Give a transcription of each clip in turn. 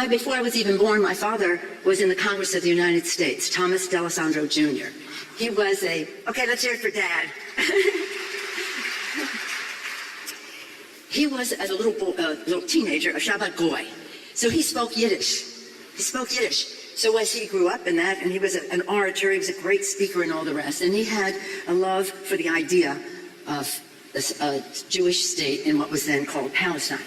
Before I was even born, my father was in the Congress of the United States, Thomas D'Alessandro Jr. He was okay, let's hear it for Dad. He was, as a little teenager, a Shabbat Goy. So he spoke Yiddish. So as he grew up in that, and he was an orator, he was a great speaker and all the rest, and he had a love for the idea of a Jewish state in what was then called Palestine.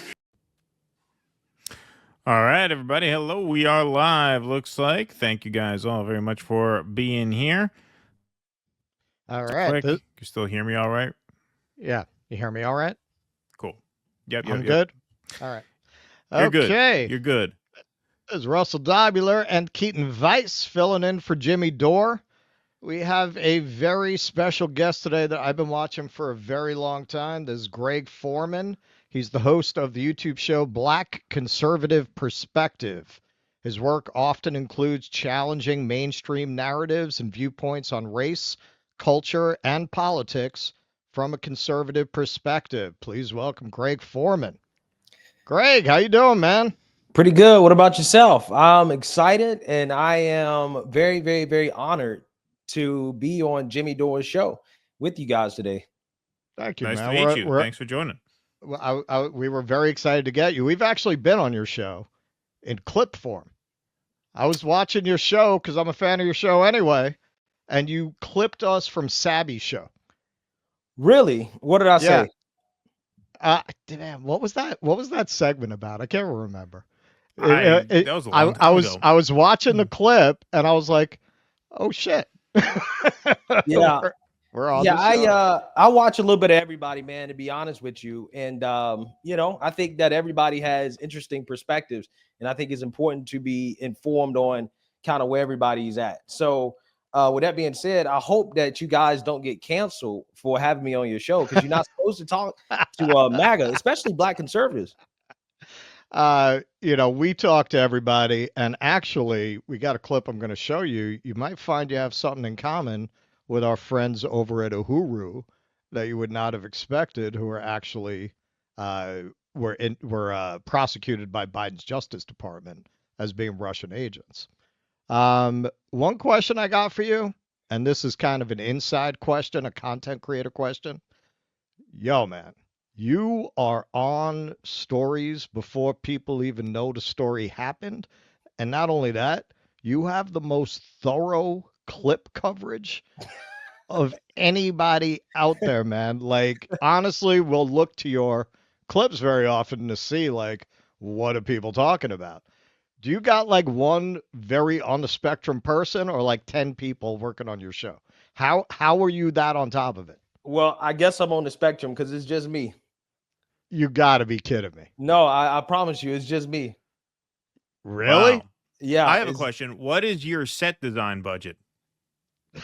All right, everybody. Hello. We are live, looks like. Thank you guys all very much for being here. All right. You still hear me all right? Yeah. You hear me all right? Cool. Yep. I'm good? All right. You're okay. Good. You're good. This is Russell Dobular and Keaton Weiss filling in for Jimmy Dore. We have a very special guest today that I've been watching for a very long time. This is Greg Foreman. He's the host of the YouTube show Black Conservative Perspective. His work often includes challenging mainstream narratives and viewpoints on race, culture, and politics from a conservative perspective. Please welcome Greg Foreman. Greg, how you doing, man? Pretty good. What about yourself? I'm excited, and I am very, very, very honored to be on Jimmy Dore's show with you guys today. Thank you, nice man. to meet you. Thanks for joining. Well, we were very excited to get you. We've actually been on your show in clip form. I was watching your show because I'm a fan of your show anyway, and you clipped us from Sabby's show. Really? What did I say? Damn, what was that? What was that segment about? I can't remember. That was a long time ago. I was watching the clip and I was like, oh shit. Yeah. We're on the show. I watch a little bit of everybody, man, to be honest with you. And you know, I think that everybody has interesting perspectives, and I think it's important to be informed on kind of where everybody's at. So with that being said, I hope that you guys don't get canceled for having me on your show, because you're not supposed to talk to MAGA, especially Black conservatives. You know, we talk to everybody, and actually we got a clip I'm going to show you. You might find you have something in common with our friends over at Uhuru that you would not have expected, who are actually were prosecuted by Biden's Justice Department as being Russian agents. One question I got for you, and this is kind of an inside question, a content creator question. Yo, man, you are on stories before people even know the story happened. And not only that, you have the most thorough clip coverage of anybody out there, man. Like, honestly, we'll look to your clips very often to see, like, what are people talking about? Do you got like one very on the spectrum person, or like 10 people working on your show? How are you that on top of it? Well, I guess I'm on the spectrum because it's just me. You got to be kidding me. No, I promise you, it's just me. Really? Wow. Yeah. I have a question. What is your set design budget?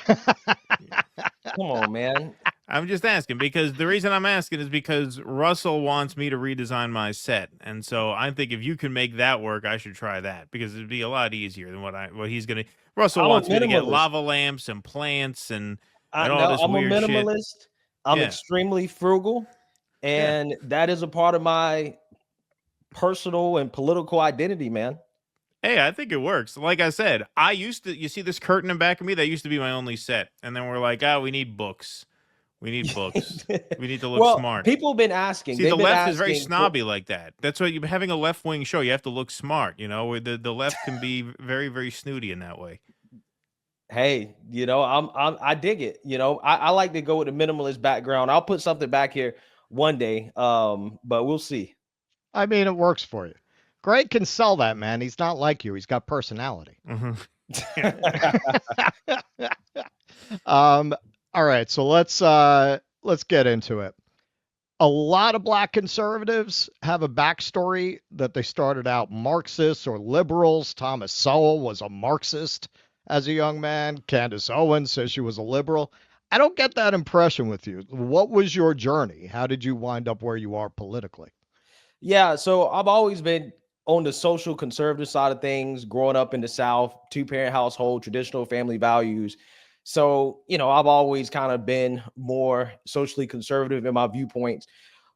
Come on, man. I'm just asking, because the reason I'm asking is because Russell wants me to redesign my set. And so I think if you can make that work, I should try that, because it'd be a lot easier than what he's going to. Russell wants me to get lava lamps and plants and all this weird shit. I'm a minimalist. I'm extremely frugal. And that is a part of my personal and political identity, man. Hey, I think it works. Like I said, you see this curtain in back of me? That used to be my only set. And then we're like, we need books. We need books. We need to look smart. People have been asking. See, the left is very snobby like that. That's why you're having a left-wing show. You have to look smart, you know. The left can be very, very snooty in that way. Hey, you know, I dig it. You know, I like to go with a minimalist background. I'll put something back here one day, but we'll see. I mean, it works for you. Greg can sell that, man. He's not like you. He's got personality. All right, so let's get into it. A lot of Black conservatives have a backstory that they started out Marxists or liberals. Thomas Sowell was a Marxist as a young man. Candace Owens says she was a liberal. I don't get that impression with you. What was your journey? How did you wind up where you are politically? Yeah, so I've always been on the social conservative side of things, growing up in the South, two-parent household, traditional family values. So, you know, I've always kind of been more socially conservative in my viewpoints.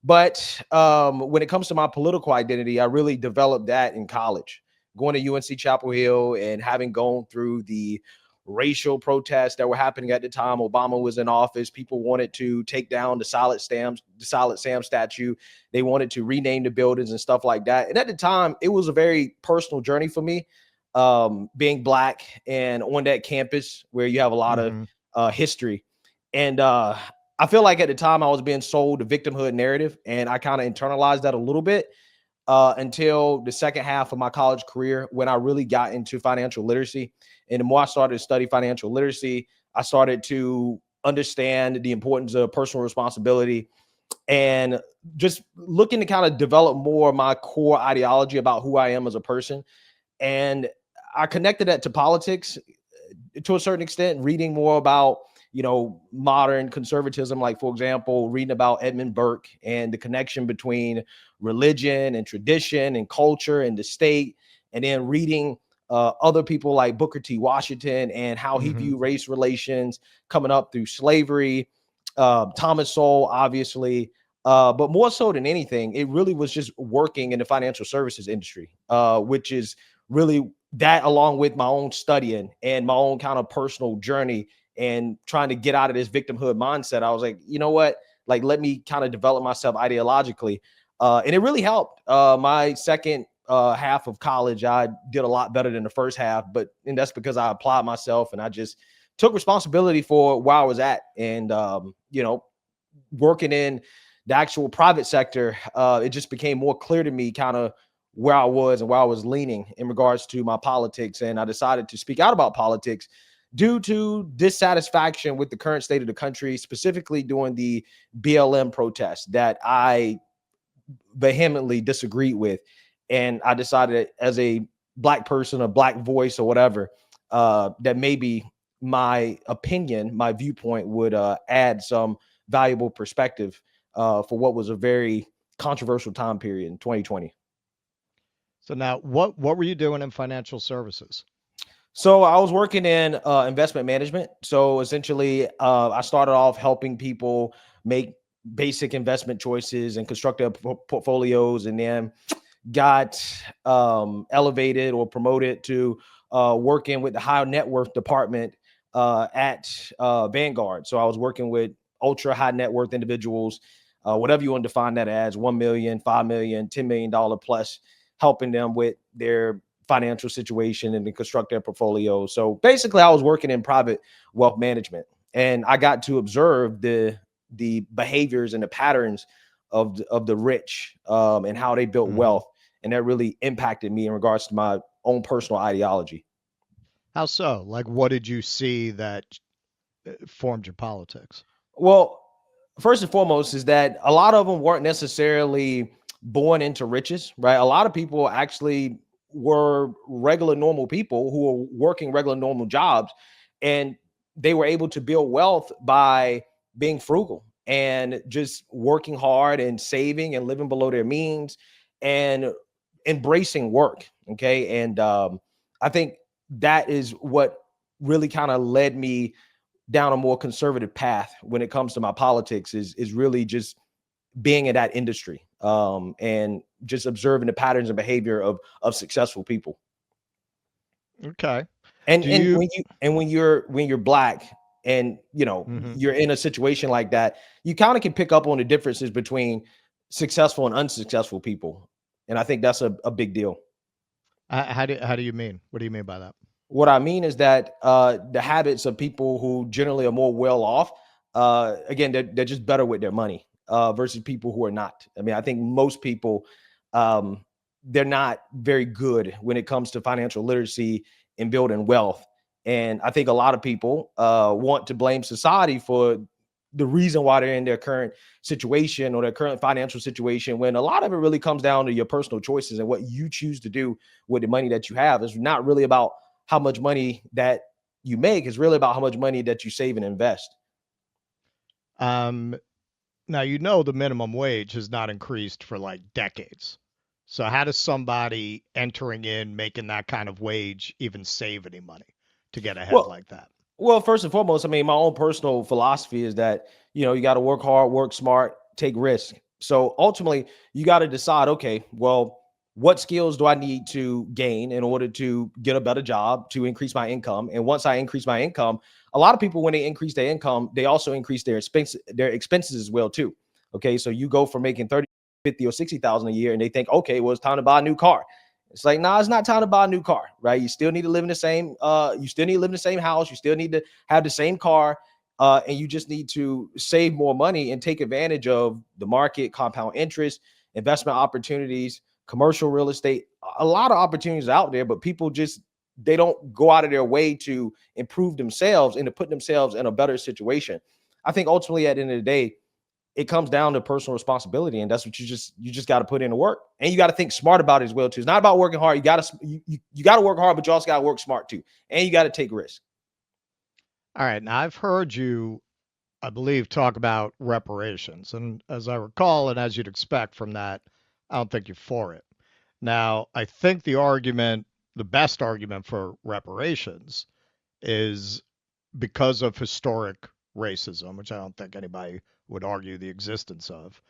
But when it comes to my political identity, I really developed that in college. going to UNC Chapel Hill and having gone through the racial protests that were happening at the time Obama was in office. People wanted to take down the Solid Sam statue. They wanted to rename the buildings and stuff like that. And at the time, it was a very personal journey for me, being Black and on that campus where you have a lot of history. And I feel like at the time I was being sold the victimhood narrative, and I kind of internalized that a little bit until the second half of my college career, when I really got into financial literacy. And the more I started to study financial literacy, I started to understand the importance of personal responsibility and just looking to kind of develop more of my core ideology about who I am as a person. And I connected that to politics to a certain extent, reading more about, you know, modern conservatism, like, for example, reading about Edmund Burke and the connection between religion and tradition and culture and the state, and then reading other people like Booker T. Washington and how he viewed race relations coming up through slavery, Thomas Sowell, obviously, but more so than anything, it really was just working in the financial services industry, which is really that, along with my own studying and my own kind of personal journey and trying to get out of this victimhood mindset. I was like, you know what, like, let me kind of develop myself ideologically. And it really helped. My second half of college, I did a lot better than the first half, and that's because I applied myself and I just took responsibility for where I was at. And, you know, working in the actual private sector, it just became more clear to me kind of where I was and where I was leaning in regards to my politics. And I decided to speak out about politics due to dissatisfaction with the current state of the country, specifically during the BLM protests that I vehemently disagreed with. And I decided, as a Black person, a Black voice or whatever, that maybe my opinion, my viewpoint would add some valuable perspective for what was a very controversial time period in 2020. So now, what were you doing in financial services? So I was working in investment management. So essentially, I started off helping people make basic investment choices and construct their portfolios, and then got elevated or promoted to working with the high net worth department at Vanguard. So I was working with ultra high net worth individuals, whatever you want to define that as, 1 million, 5 million, $10 million plus, helping them with their financial situation and to construct their portfolio. So basically, I was working in private wealth management, and I got to observe the behaviors and the patterns of the rich and how they built wealth. And that really impacted me in regards to my own personal ideology. How so? Like, what did you see that formed your politics? Well, first and foremost is that a lot of them weren't necessarily born into riches, right? A lot of people actually were regular, normal people who were working regular, normal jobs, and they were able to build wealth by being frugal and just working hard and saving and living below their means and embracing work. Okay. And I think that is what really kind of led me down a more conservative path when it comes to my politics, is really just being in that industry and just observing the patterns and behavior of successful people. Okay. And when you're Black and, you know, you're in a situation like that, you kind of can pick up on the differences between successful and unsuccessful people. And I think that's a big deal. How do you mean? What do you mean by that? What I mean is that the habits of people who generally are more well off, again, they're just better with their money versus people who are not. I mean, I think most people, they're not very good when it comes to financial literacy and building wealth. And I think a lot of people want to blame society for the reason why they're in their current situation or their current financial situation, when a lot of it really comes down to your personal choices and what you choose to do with the money that you have. It's not really about how much money that you make. It's really about how much money that you save and invest. Now, you know, the minimum wage has not increased for like decades. So how does somebody entering in making that kind of wage even save any money to get ahead like that? Well, first and foremost, I mean, my own personal philosophy is that, you know, you got to work hard, work smart, take risk. So ultimately, you got to decide, okay, well, what skills do I need to gain in order to get a better job, to increase my income? And once I increase my income, a lot of people, when they increase their income, they also increase their expenses as well too. Okay, so you go from making 30, 50, or 60,000 a year, and they think, okay, well, it's time to buy a new car. It's like, nah, it's not time to buy a new car, right? You still need to live in the same, you still need to live in the same house. You still need to have the same car, and you just need to save more money and take advantage of the market, compound interest, investment opportunities, commercial real estate. A lot of opportunities out there, but people just, they don't go out of their way to improve themselves and to put themselves in a better situation. I think ultimately at the end of the day, it comes down to personal responsibility, and that's what you just got to put in the work, and you got to think smart about it as well too. It's not about working hard. You got to work hard, but you also got to work smart too, and you got to take risks. All right. Now, I've heard you, I believe, talk about reparations. And as I recall, and as you'd expect from that, I don't think you're for it. Now, I think the best argument for reparations is because of historic racism, which I don't think anybody would argue the existence of.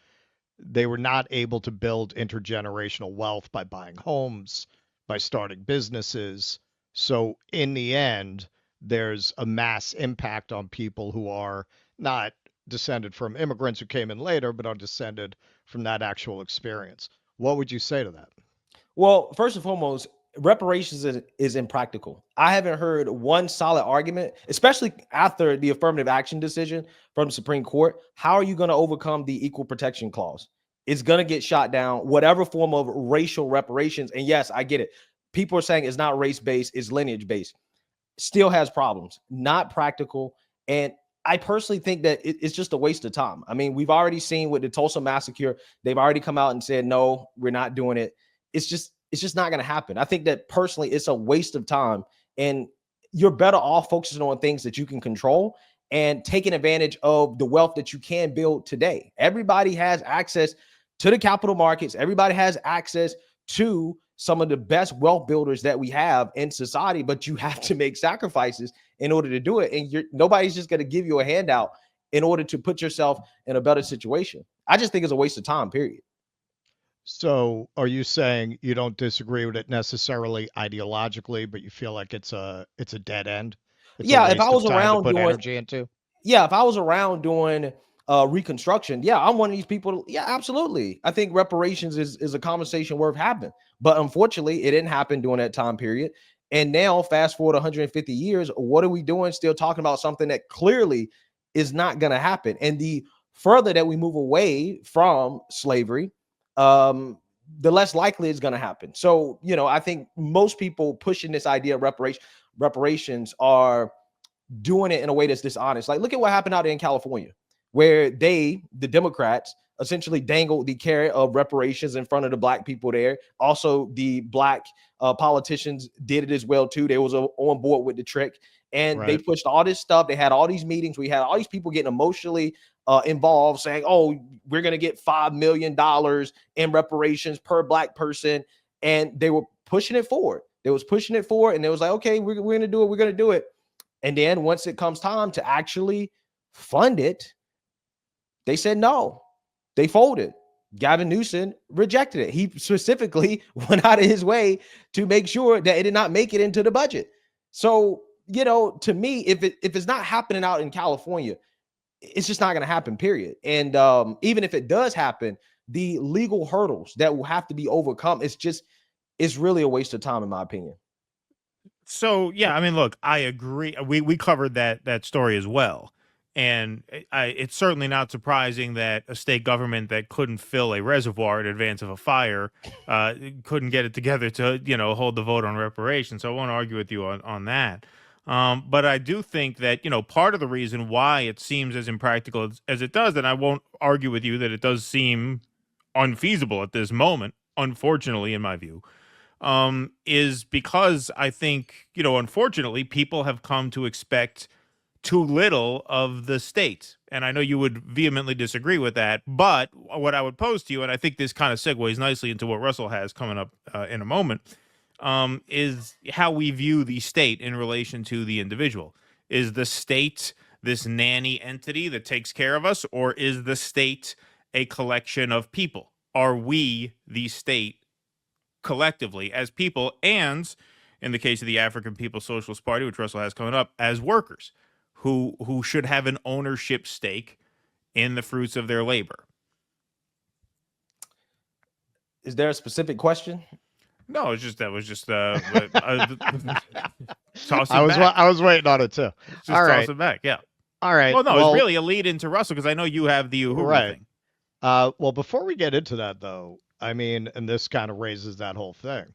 They were not able to build intergenerational wealth by buying homes, by starting businesses. So in the end, there's a mass impact on people who are not descended from immigrants who came in later, but are descended from that actual experience. What would you say to that? Well, first and foremost, reparations is impractical. I haven't heard one solid argument, especially after the affirmative action decision from the Supreme Court. How are you going to overcome the equal protection clause? It's going to get shot down, whatever form of racial reparations. And yes, I get it. People are saying it's not race-based, it's lineage-based. Still has problems, not practical. And I personally think that it's just a waste of time. I mean, we've already seen with the Tulsa massacre, they've already come out and said, no, we're not doing it. It's just not going to happen. I think that personally, it's a waste of time, and you're better off focusing on things that you can control and taking advantage of the wealth that you can build today. Everybody has access to the capital markets. Everybody has access to some of the best wealth builders that we have in society, but you have to make sacrifices in order to do it. And nobody's just going to give you a handout in order to put yourself in a better situation. I just think it's a waste of time, period. So are you saying you don't disagree with it necessarily ideologically, but you feel like it's a dead end? It's a Yeah, if I waste of was time to around put doing, energy into? yeah, if I was around doing Reconstruction, yeah, I'm one of these people. Yeah, absolutely. I think reparations is a conversation worth having. But unfortunately, it didn't happen during that time period. And now, fast forward 150 years, what are we doing? Still talking about something that clearly is not going to happen. And the further that we move away from slavery, the less likely it's going to happen. So, I think most people pushing this idea of reparations are doing it in a way that's dishonest. Like, look at what happened out there in California, where the Democrats, essentially dangled the carrot of reparations in front of the black people there. Also, the black politicians did it as well too. They was on board with the trick, and they pushed all this stuff. They had all these meetings. We had all these people getting emotionally involved, saying, "Oh, we're gonna get $5 million in reparations per black person," and they were pushing it forward. They was pushing it forward, and they was like, "Okay, we're gonna do it. We're gonna do it." And then once it comes time to actually fund it, they said no. They folded. Gavin Newsom rejected it. He specifically went out of his way to make sure that it did not make it into the budget. So, to me, if it's not happening out in California, it's just not going to happen, period. And even if it does happen, the legal hurdles that will have to be overcome, it's really a waste of time, in my opinion. So yeah, I mean, look, I agree. We covered that story as well, and it's certainly not surprising that a state government that couldn't fill a reservoir in advance of a fire couldn't get it together to hold the vote on reparations. So I won't argue with you on that. But I do think that part of the reason why it seems as impractical as it does, and I won't argue with you that it does seem unfeasible at this moment, unfortunately, in my view, is because I think, unfortunately, people have come to expect too little of the state. And I know you would vehemently disagree with that, but what I would pose to you, and I think this kind of segues nicely into what Russell has coming up in a moment, is how we view the state in relation to the individual. Is the state this nanny entity that takes care of us, or is the state a collection of people? Are we the state collectively as people, and in the case of the African People's Socialist Party, which Russell has coming up, as workers who should have an ownership stake in the fruits of their labor. Is there a specific question? No, it's just that was just toss it I back. was waiting on it too. Just All toss right. it back. Yeah. All right. Well, no, well, it's really a lead into Russell because I know you have the Uhuru Right. thing. Well, before we get into that, though, I mean, and this kind of raises that whole thing.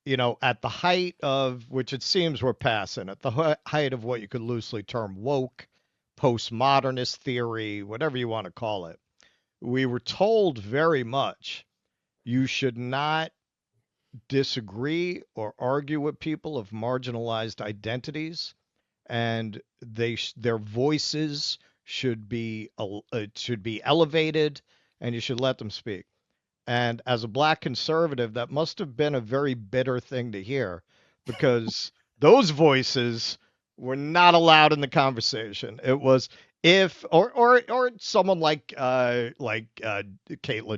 You know, at the height of, which it seems we're passing, at the height of what you could loosely term woke, postmodernist theory, whatever you want to call it, we were told very much you should not disagree or argue with people of marginalized identities, and their voices should be elevated, and you should let them speak. And as a black conservative, that must have been a very bitter thing to hear, because those voices were not allowed in the conversation. It was if or someone like Caitlyn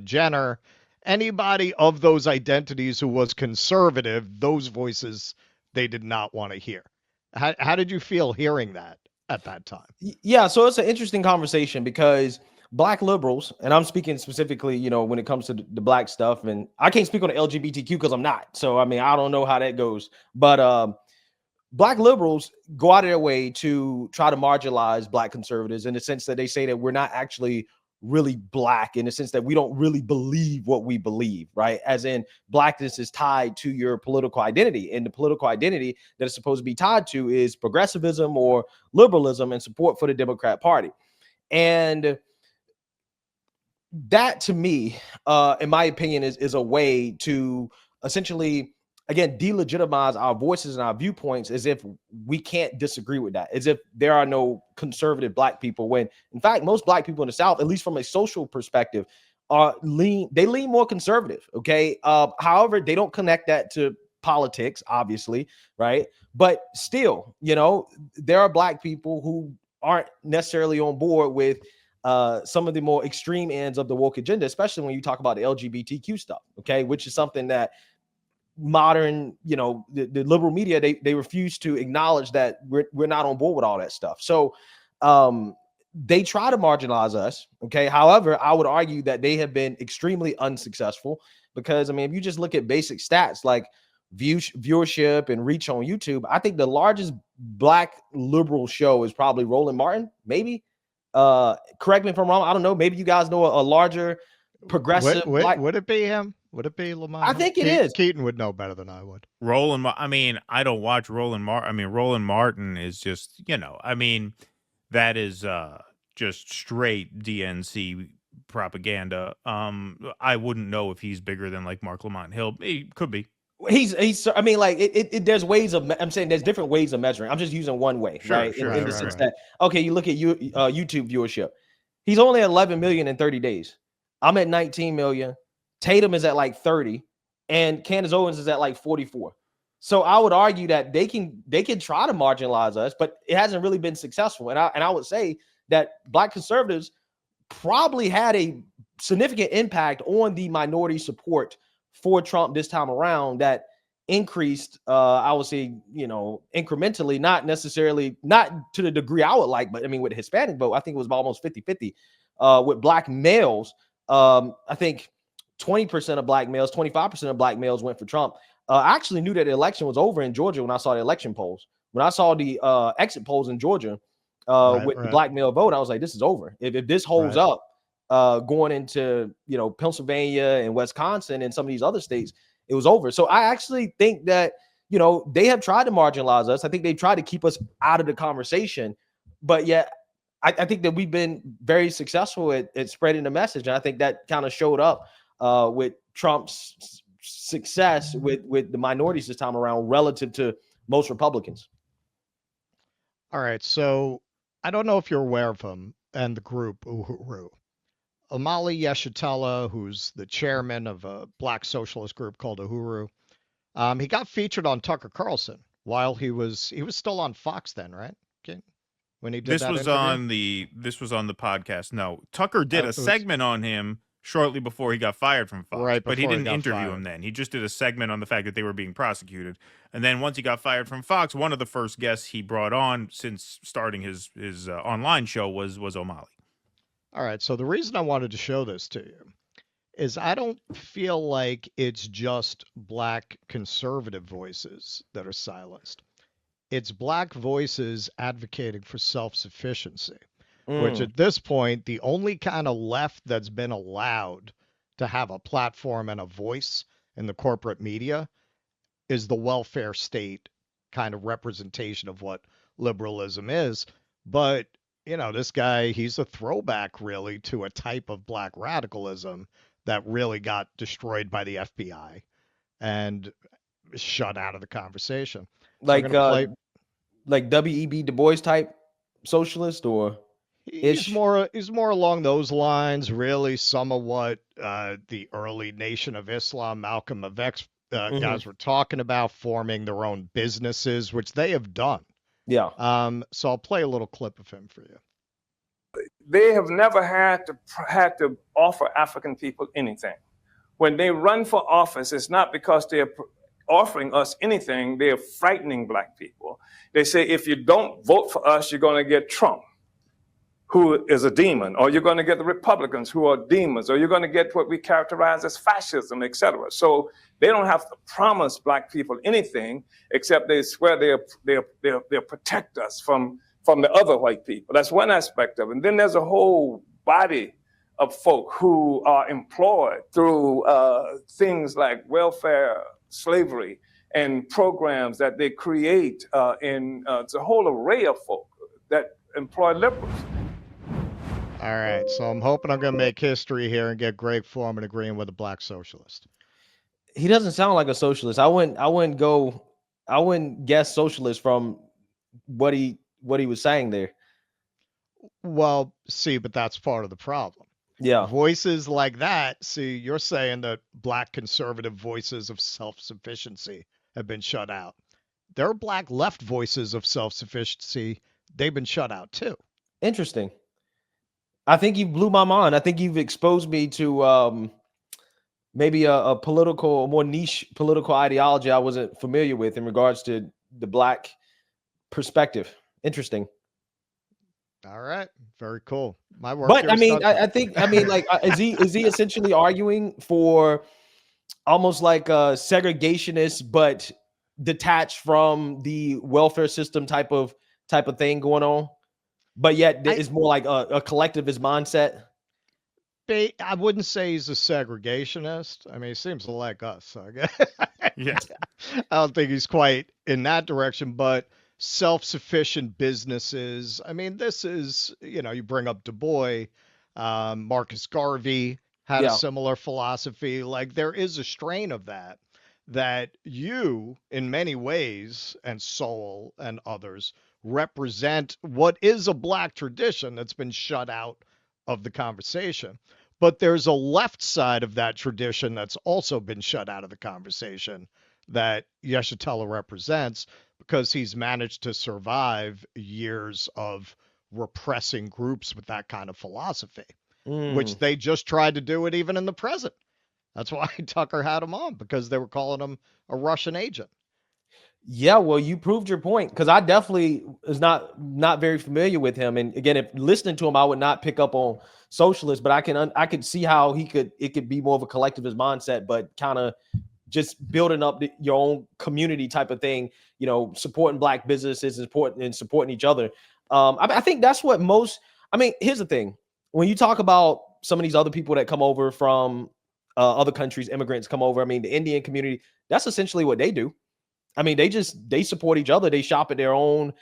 Jenner, anybody of those identities who was conservative, those voices they did not want to hear. How did you feel hearing that at that time? Yeah, so it's an interesting conversation because black liberals, and I'm speaking specifically, you know, when it comes to the black stuff, and I can't speak on the LGBTQ because I'm not. So, I mean, I don't know how that goes. But black liberals go out of their way to try to marginalize black conservatives in the sense that they say that we're not actually really black, in the sense that we don't really believe what we believe, right? As in, blackness is tied to your political identity, and the political identity that it's supposed to be tied to is progressivism or liberalism and support for the Democrat Party. And that, to me, in my opinion, is a way to essentially, again, delegitimize our voices and our viewpoints, as if we can't disagree with that, as if there are no conservative black people, when in fact most black people in the South, at least from a social perspective, lean more conservative. Okay. However, they don't connect that to politics, obviously, right? But still, you know, there are black people who aren't necessarily on board with some of the more extreme ends of the woke agenda, especially when you talk about the LGBTQ stuff, okay, which is something that modern, you know, the liberal media, they refuse to acknowledge that we're not on board with all that stuff. So they try to marginalize us, okay? However, I would argue that they have been extremely unsuccessful, because, I mean, if you just look at basic stats like viewership and reach on YouTube, I think the largest black liberal show is probably Roland Martin, maybe. Correct me if I'm wrong. I don't know. Maybe you guys know a larger progressive. Would it be him? Would it be Lamont? I think it is. Keaton would know better than I would. I mean, I don't watch Roland Martin. I mean, Roland Martin is just, you know, I mean, that is just straight DNC propaganda. I wouldn't know if he's bigger than like Mark Lamont Hill. He could be. He's I mean, like there's ways of, I'm saying there's different ways of measuring. I'm just using one way, right? In the sense that, okay, you look at YouTube viewership. He's only at 11 million in 30 days. I'm at 19 million. Tatum is at like 30, and Candace Owens is at like 44. So I would argue that they can try to marginalize us, but it hasn't really been successful. And I would say that black conservatives probably had a significant impact on the minority support for Trump this time around, that increased, I would say, you know, incrementally, not necessarily, not to the degree I would like, but I mean, with the Hispanic vote, I think it was almost 50-50. With black males, I think 20% of black males, 25% of black males went for Trump. I actually knew that the election was over in Georgia when I saw the election polls. When I saw the exit polls in Georgia the black male vote, I was like, this is over. If this holds up, going into, you know, Pennsylvania and Wisconsin and some of these other states, it was over. So I actually think that, you know, they have tried to marginalize us. I think they tried to keep us out of the conversation, but yet I think that we've been very successful at spreading the message. And I think that kind of showed up with Trump's success with the minorities this time around relative to most Republicans. All right. So I don't know if you're aware of him and the group Uhuru. Omali Yeshitela, who's the chairman of a black socialist group called Uhuru, he got featured on Tucker Carlson while he was still on Fox then, right? Okay. When he did this was on the podcast. No, Tucker did a segment on him shortly before he got fired from Fox. Right But he before he didn't got interview fired. him then. He just did a segment on the fact that they were being prosecuted. And then once he got fired from Fox, one of the first guests he brought on since starting his online show was O'Malley. All right. So the reason I wanted to show this to you is I don't feel like it's just black conservative voices that are silenced. It's black voices advocating for self-sufficiency, which at this point, the only kind of left that's been allowed to have a platform and a voice in the corporate media is the welfare state kind of representation of what liberalism is. But, you know, this guy, he's a throwback really to a type of black radicalism that really got destroyed by the FBI and shut out of the conversation. So I'm Like gonna play. like W.E.B. Du Bois type socialist, or He's ish? more along those lines, really. Some of what the early Nation of Islam, Malcolm X guys were talking about, forming their own businesses, which they have done. Yeah. So I'll play a little clip of him for you. They have never had to offer African people anything. When they run for office, it's not because they're offering us anything. They're frightening black people. They say, if you don't vote for us, you're going to get Trump, who is a demon, or you're going to get the Republicans, who are demons, or you're going to get what we characterize as fascism, etc. So they don't have to promise black people anything, except they swear they'll protect us from the other white people. That's one aspect of it. And then there's a whole body of folk who are employed through things like welfare, slavery, and programs that they create it's a whole array of folk that employ liberals. All right, so I'm hoping I'm going to make history here and get Greg Foreman agreeing with a black socialist. He doesn't sound like a socialist. I wouldn't guess socialist from what he was saying there. Well, see, but that's part of the problem. Yeah. Voices like that, see, you're saying that black conservative voices of self-sufficiency have been shut out. There are black left voices of self-sufficiency. They've been shut out too. Interesting. I think you blew my mind. I think you've exposed me to maybe a more niche political ideology I wasn't familiar with in regards to the black perspective. Interesting. All right, very cool. My work. But I mean, I think like is he essentially arguing for almost like a segregationist but detached from the welfare system type of thing going on? But yet it's more like a collectivist mindset. I wouldn't say he's a segregationist. I mean, he seems like us. So I guess. Yeah. I don't think he's quite in that direction, but self-sufficient businesses. I mean, this is, you know, you bring up Du Bois, Marcus Garvey had a similar philosophy. Like there is a strain of that you, in many ways, and Soul and others, represent what is a black tradition that's been shut out of the conversation. But there's a left side of that tradition that's also been shut out of the conversation that Yeshitela represents, because he's managed to survive years of repressing groups with that kind of philosophy, which they just tried to do it even in the present. That's why Tucker had him on, because they were calling him a Russian agent. Yeah, well, you proved your point, because I definitely is not very familiar with him. And again, if listening to him, I would not pick up on socialist, but I could see how it could be more of a collectivist mindset, but kind of just building up your own community type of thing, you know, supporting black businesses and supporting each other. I think that's what here's the thing. When you talk about some of these other people that come over from other countries, immigrants come over, I mean, the Indian community, that's essentially what they do. I mean, they support each other. They shop at their own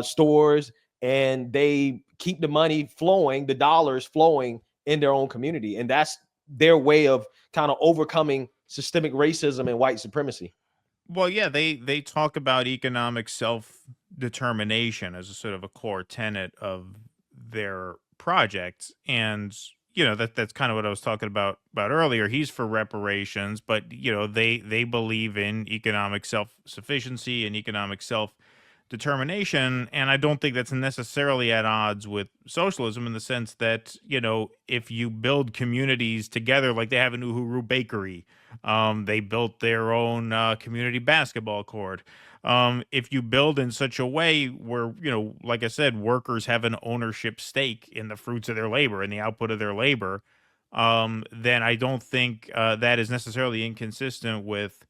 stores, and they keep the money flowing, the dollars flowing in their own community. And that's their way of kind of overcoming systemic racism and white supremacy. Well, yeah, they talk about economic self-determination as a sort of a core tenet of their project. And, you know, that's kind of what I was talking about earlier. He's for reparations, but, you know, they believe in economic self-sufficiency and economic determination. And I don't think that's necessarily at odds with socialism, in the sense that, you know, if you build communities together, like they have in Uhuru Bakery, they built their own community basketball court. If you build in such a way where, you know, like I said, workers have an ownership stake in the fruits of their labor and the output of their labor, then I don't think that is necessarily inconsistent with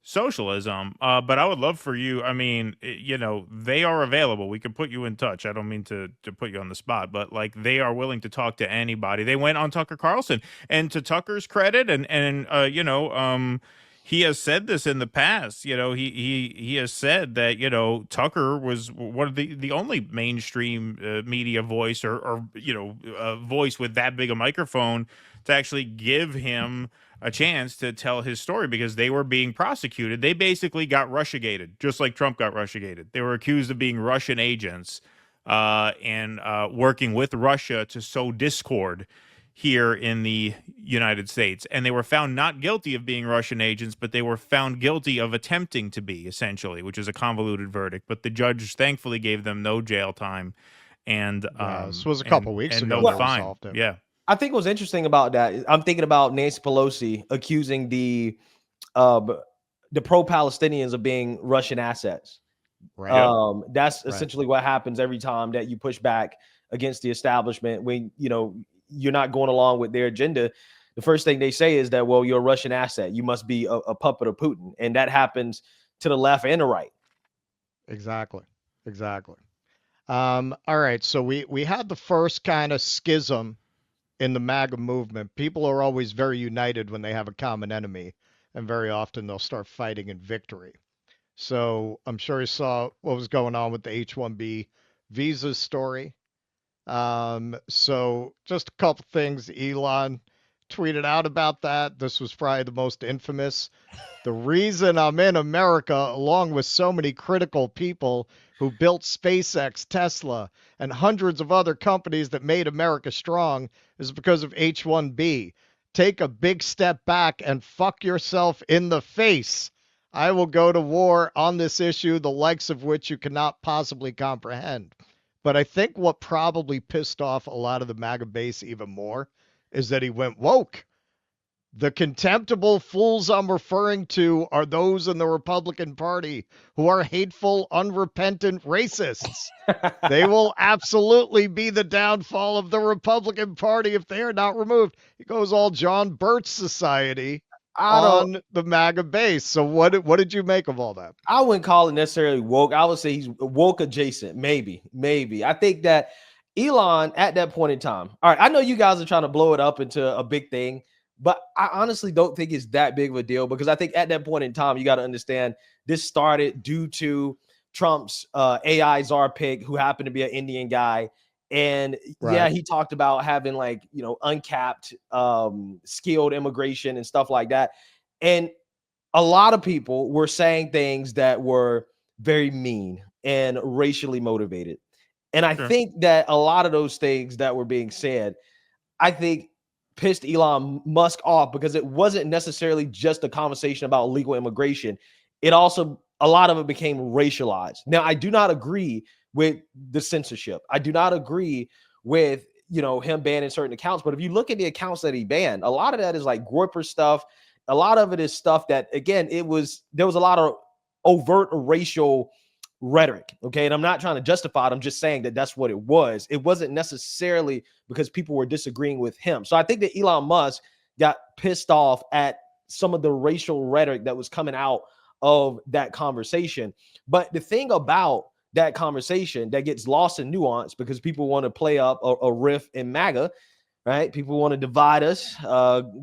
socialism. But I would love for you. I mean, you know, they are available. We can put you in touch. I don't mean to put you on the spot, but like, they are willing to talk to anybody. They went on Tucker Carlson, and to Tucker's credit, and you know, he has said this in the past. You know, he has said that, you know, Tucker was one of the only mainstream media voice, or you know, voice with that big a microphone to actually give him a chance to tell his story, because they were being prosecuted. They basically got Russiagated, just like Trump got Russiagated. They were accused of being Russian agents and working with Russia to sow discord here in the United States. And they were found not guilty of being Russian agents, but they were found guilty of attempting to be, essentially, which is a convoluted verdict. But the judge thankfully gave them no jail time. And this was a couple weeks ago. No they fine. resolved it. Yeah. I think what's interesting about that is I'm thinking about Nancy Pelosi accusing the pro-Palestinians of being Russian assets. Right. That's essentially what happens every time that you push back against the establishment. When, you know, you're not going along with their agenda, the first thing they say is that, well, you're a Russian asset. You must be a puppet of Putin. And that happens to the left and the right. Exactly. All right. So we had the first kind of schism in the MAGA movement. People are always very united when they have a common enemy, and very often they'll start fighting in victory. So I'm sure you saw what was going on with the H-1B visa story. So just a couple things. Elon tweeted out about that. This was probably the most infamous. The reason I'm in America, along with so many critical people who built SpaceX, Tesla, and hundreds of other companies that made America strong, is because of H-1B. Take a big step back and fuck yourself in the face. I will go to war on this issue, the likes of which you cannot possibly comprehend. But I think what probably pissed off a lot of the MAGA base even more is that he went woke. The contemptible fools I'm referring to are those in the Republican Party who are hateful, unrepentant racists. They will absolutely be the downfall of the Republican Party if they are not removed. He goes all John Birch Society on the MAGA base. So what did you make of all that? I wouldn't call it necessarily woke. I would say he's woke adjacent. Maybe. I think that Elon at that point in time. All right, I know you guys are trying to blow it up into a big thing, but I honestly don't think it's that big of a deal, because I think at that point in time, you got to understand this started due to Trump's AI czar pick, who happened to be an Indian guy. And yeah, he talked about having, like, you know, uncapped skilled immigration and stuff like that. And a lot of people were saying things that were very mean and racially motivated. And I think that a lot of those things that were being said, I think pissed Elon Musk off, because it wasn't necessarily just a conversation about legal immigration. It also, a lot of it became racialized. Now, I do not agree with the censorship. I do not agree with, you know, him banning certain accounts. But if you look at the accounts that he banned, a lot of that is like Groyper stuff. A lot of it is stuff that, again, there was a lot of overt racial rhetoric. Okay. And I'm not trying to justify it. I'm just saying that that's what it was. It wasn't necessarily because people were disagreeing with him. So I think that Elon Musk got pissed off at some of the racial rhetoric that was coming out of that conversation. But the thing about that conversation that gets lost in nuance, because people want to play up a riff in MAGA, right? People want to divide us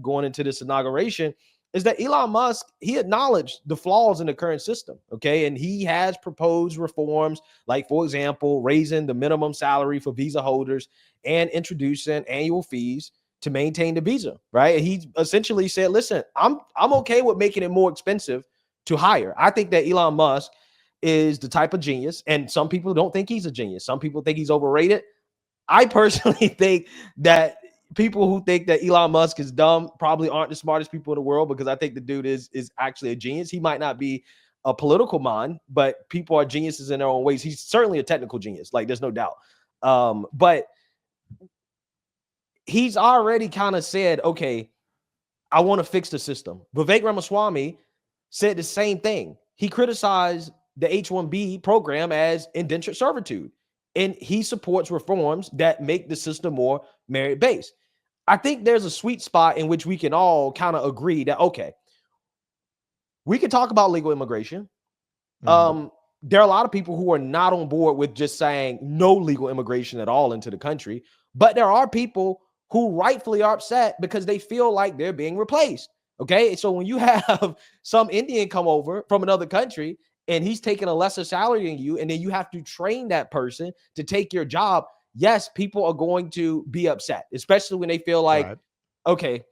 going into this inauguration, is that Elon Musk, he acknowledged the flaws in the current system, okay? And he has proposed reforms, like, for example, raising the minimum salary for visa holders and introducing annual fees to maintain the visa, right? And he essentially said, listen, I'm okay with making it more expensive to hire. I think that Elon Musk is the type of genius, and some people don't think he's a genius. Some people think he's overrated. I personally think that people who think that Elon Musk is dumb probably aren't the smartest people in the world, because I think the dude is actually a genius. He might not be a political mind, but people are geniuses in their own ways. He's certainly a technical genius, like there's no doubt. But he's already kind of said, okay, I want to fix the system. Vivek Ramaswamy said the same thing. He criticized the H-1B program as indentured servitude, and he supports reforms that make the system more merit-based. I think there's a sweet spot in which we can all kind of agree that, okay, we can talk about legal immigration. There are a lot of people who are not on board with just saying no legal immigration at all into the country, but there are people who rightfully are upset because they feel like they're being replaced. Okay, so when you have some Indian come over from another country and he's taking a lesser salary than you, and then you have to train that person to take your job, yes, people are going to be upset, especially when they feel like, okay,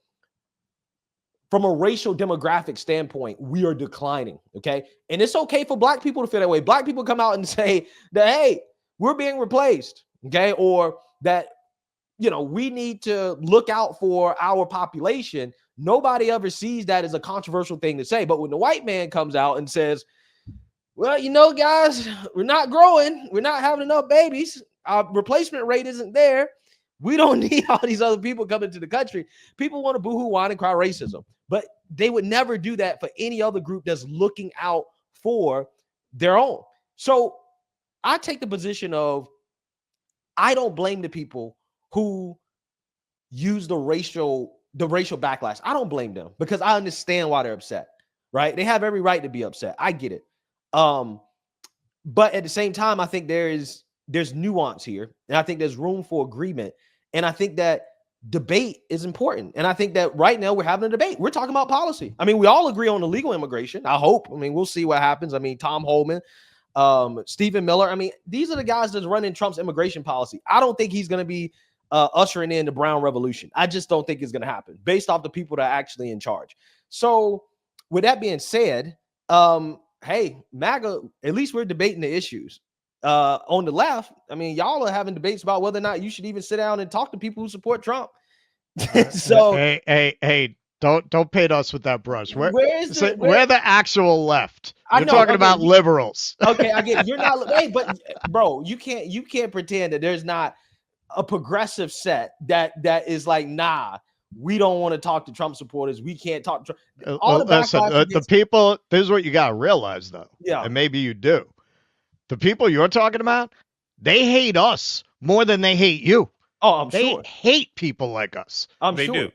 from a racial demographic standpoint, we are declining. Okay, and it's okay for Black people to feel that way. Black people come out and say that, hey, we're being replaced. Okay, or that, you know, we need to look out for our population. Nobody ever sees that as a controversial thing to say. But when the white man comes out and says, well, you know, guys, we're not growing. We're not having enough babies. Our replacement rate isn't there. We don't need all these other people coming to the country. People want to boohoo, whine, and cry racism. But they would never do that for any other group that's looking out for their own. So I take the position of, I don't blame the people who use the racial backlash. I don't blame them because I understand why they're upset, right? They have every right to be upset. I get it. But at the same time, I think there's nuance here, and I think there's room for agreement. And I think that debate is important. And I think that right now we're having a debate. We're talking about policy. I mean, we all agree on illegal immigration. I hope. I mean, we'll see what happens. I mean, Tom Homan, Stephen Miller. I mean, these are the guys that's running Trump's immigration policy. I don't think he's going to be ushering in the brown revolution. I just don't think it's going to happen based off the people that are actually in charge. So with that being said, hey, MAGA, at least we're debating the issues. On the left, I mean, y'all are having debates about whether or not you should even sit down and talk to people who support Trump. So hey, don't paint us with that brush. We're where the actual left. You're know, talking about liberals. Okay, I get it. You're not, hey, but bro, you can't pretend that there's not a progressive set that is like, nah, we don't want to talk to Trump supporters. We can't talk to Trump. The people, this is what you got to realize, though. Yeah. And maybe you do. The people you're talking about, they hate us more than they hate you. Oh, They hate people like us. They do.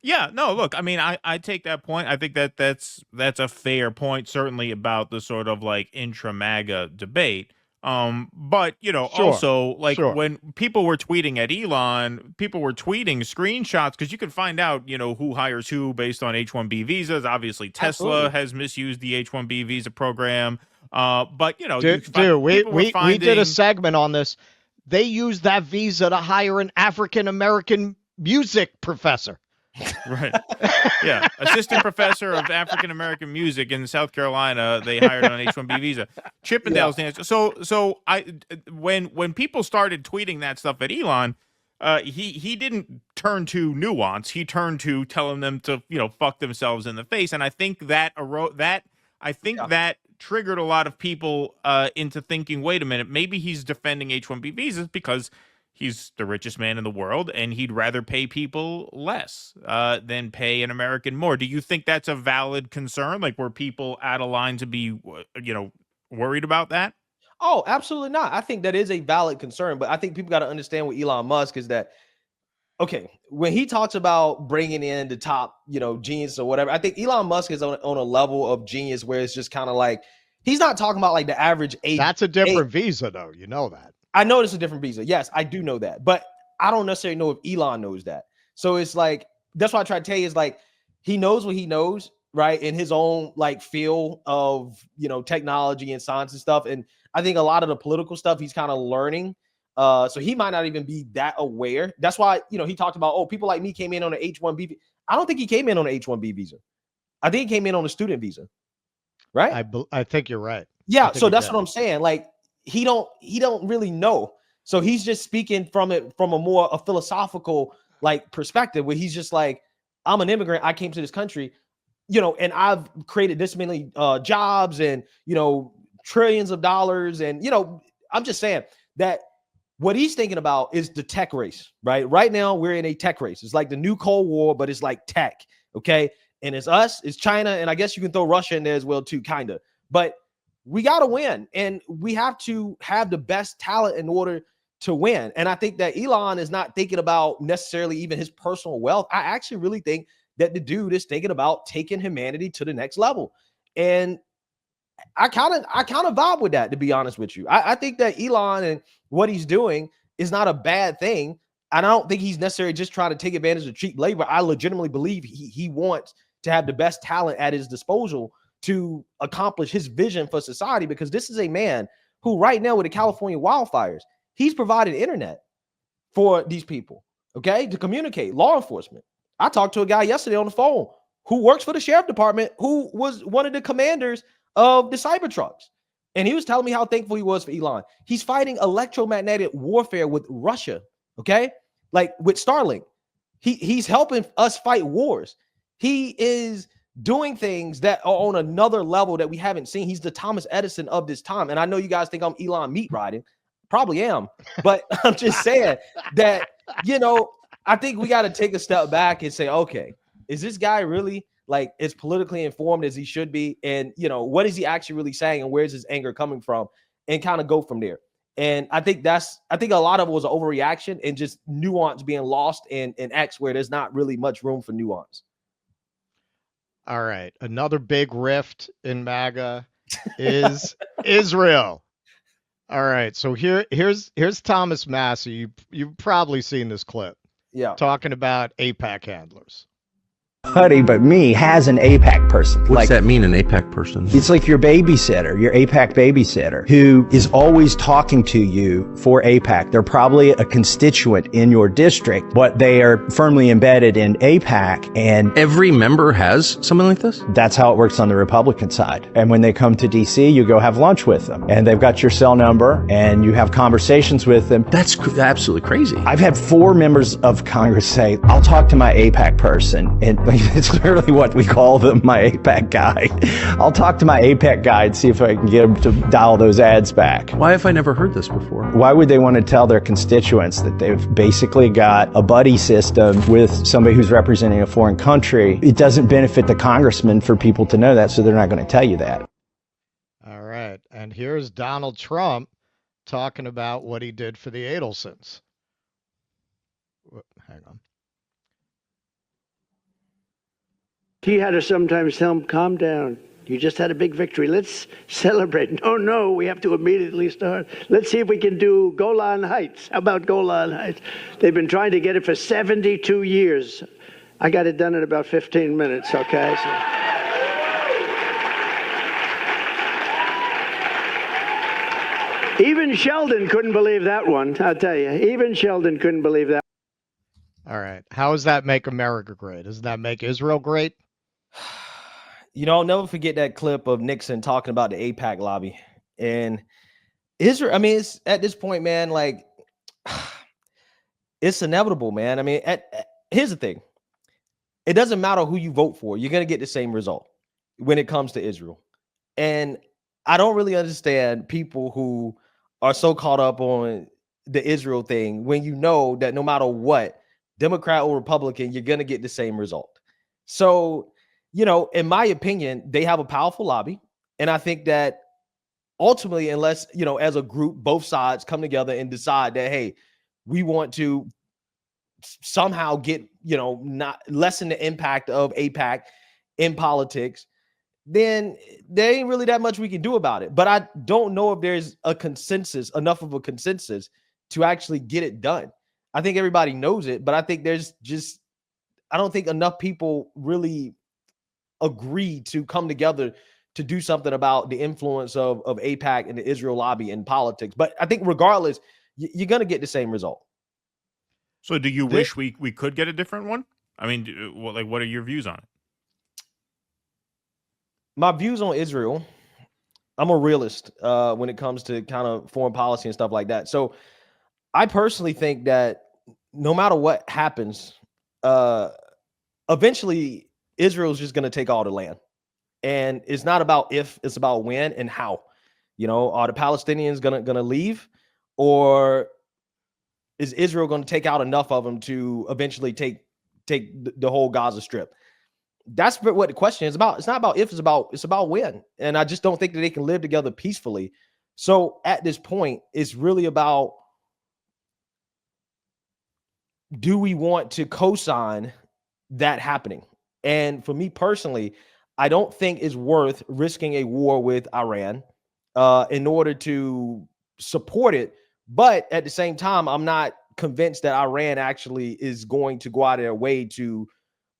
Yeah, no, look, I mean, I take that point. I think that's a fair point, certainly about the sort of like intra-MAGA debate. But you know, also like when people were tweeting at Elon, people were tweeting screenshots because you could find out, you know, who hires who based on H-1B visas. Obviously, Tesla has misused the H-1B visa program. But you know, we did a segment on this. They used that visa to hire an African-American music professor. Right. Yeah. Assistant professor of African-American music in South Carolina. They hired on an H-1B visa. Chippendales dance. So when people started tweeting that stuff at Elon, he didn't turn to nuance. He turned to telling them to, you know, fuck themselves in the face. And I think that that triggered a lot of people into thinking, wait a minute, maybe he's defending H-1B visas because he's the richest man in the world and he'd rather pay people less than pay an American more. Do you think that's a valid concern? Like, were people out of line to be, you know, worried about that? Oh, absolutely not. I think that is a valid concern, but I think people got to understand with Elon Musk is that, okay, when he talks about bringing in the top, you know, genius or whatever, I think Elon Musk is on a level of genius where it's just kind of like, he's not talking about like the average age. That's a different visa, though. You know that. I know it's a different visa. Yes, I do know that. But I don't necessarily know if Elon knows that. So it's like, that's why I try to tell you is like, he knows what he knows, right? In his own like field of, you know, technology and science and stuff. And I think a lot of the political stuff he's kind of learning. So he might not even be that aware. That's why, you know, he talked about, oh, people like me came in on an H-1B. I don't think he came in on an H-1B visa. I think he came in on a student visa. Right? I think you're right. Yeah. So that's what I'm saying. Like, he don't really know. So he's just speaking from a philosophical like perspective where he's just like, I'm an immigrant. I came to this country. you know, and I've created this many jobs and, you know, trillions of dollars. And, you know, I'm just saying that what he's thinking about is the tech race, right? Right now, we're in a tech race. It's like the new Cold War, but it's like tech, okay? And it's us, it's China, and I guess you can throw Russia in there as well too, kind of. But we got to win, and we have to have the best talent in order to win. And I think that Elon is not thinking about necessarily even his personal wealth. I actually really think that the dude is thinking about taking humanity to the next level. And I kind of vibe with that, to be honest with you. I think that Elon and what he's doing is not a bad thing. And I don't think he's necessarily just trying to take advantage of cheap labor. I legitimately believe he wants to have the best talent at his disposal to accomplish his vision for society, because this is a man who right now with the California wildfires, he's provided internet for these people, okay, to communicate, law enforcement. I talked to a guy yesterday on the phone who works for the sheriff department, who was one of the commanders of the Cybertrucks. And he was telling me how thankful he was for Elon. He's fighting electromagnetic warfare with Russia, okay? Like with Starlink. He's helping us fight wars. He is doing things that are on another level that we haven't seen. He's the Thomas Edison of this time. And I know you guys think I'm Elon meat riding. Probably am. But I'm just saying that, you know, I think we got to take a step back and say, okay, is this guy really like as politically informed as he should be? And, you know, what is he actually really saying? And where's his anger coming from? And kind of go from there. And I think a lot of it was an overreaction and just nuance being lost in X, where there's not really much room for nuance. All right. Another big rift in MAGA is Israel. All right. So here's Thomas Massey. You've probably seen this clip. Yeah. Talking about AIPAC handlers. Buddy, but me has an AIPAC person. What's that mean, an AIPAC person? It's like your babysitter, your AIPAC babysitter, who is always talking to you for AIPAC. They're probably a constituent in your district, but they are firmly embedded in AIPAC. And every member has something like this? That's how it works on the Republican side. And when they come to DC, you go have lunch with them. And they've got your cell number, and you have conversations with them. That's absolutely crazy. I've had 4 members of Congress say, I'll talk to my AIPAC person. And it's literally what we call them, my AIPAC guy. I'll talk to my AIPAC guy and see if I can get him to dial those ads back. Why have I never heard this before? Why would they want to tell their constituents that they've basically got a buddy system with somebody who's representing a foreign country? It doesn't benefit the congressman for people to know that, so they're not going to tell you that. All right. And here's Donald Trump talking about what he did for the Adelsons. Hang on. He had to sometimes tell him, calm down. You just had a big victory. Let's celebrate. No, we have to immediately start. Let's see if we can do Golan Heights. How about Golan Heights? They've been trying to get it for 72 years. I got it done in about 15 minutes, okay? So. Even Sheldon couldn't believe that one, I'll tell you. Even Sheldon couldn't believe that. All right. How does that make America great? Doesn't that make Israel great? You know, I'll never forget that clip of Nixon talking about the AIPAC lobby. And Israel, I mean, it's at this point, man, like, it's inevitable, man. I mean, here's the thing. It doesn't matter who you vote for. You're going to get the same result when it comes to Israel. And I don't really understand people who are so caught up on the Israel thing when you know that no matter what, Democrat or Republican, you're going to get the same result. So, you know, in my opinion, they have a powerful lobby. And I think that ultimately, unless, you know, as a group, both sides come together and decide that, hey, we want to somehow get, you know, not lessen the impact of AIPAC in politics, then there ain't really that much we can do about it. But I don't know if there's a consensus, enough of a consensus to actually get it done. I think everybody knows it, but I think there's just, I don't think enough people really agree to come together to do something about the influence of AIPAC and the Israel lobby in politics. But I think regardless, you're going to get the same result. So do you wish we could get a different one? I mean, what are your views on it? My views on Israel, I'm a realist when it comes to kind of foreign policy and stuff like that. So I personally think that no matter what happens, eventually Israel's just going to take all the land. And it's not about if, it's about when and how. You know, are the Palestinians gonna leave, or is Israel going to take out enough of them to eventually take the whole Gaza Strip? That's what the question is about. It's not about if, it's about when. And I just don't think that they can live together peacefully. So at this point, it's really about, do we want to co-sign that happening? And for me personally, I don't think it's worth risking a war with Iran in order to support it. But at the same time, I'm not convinced that Iran actually is going to go out of their way to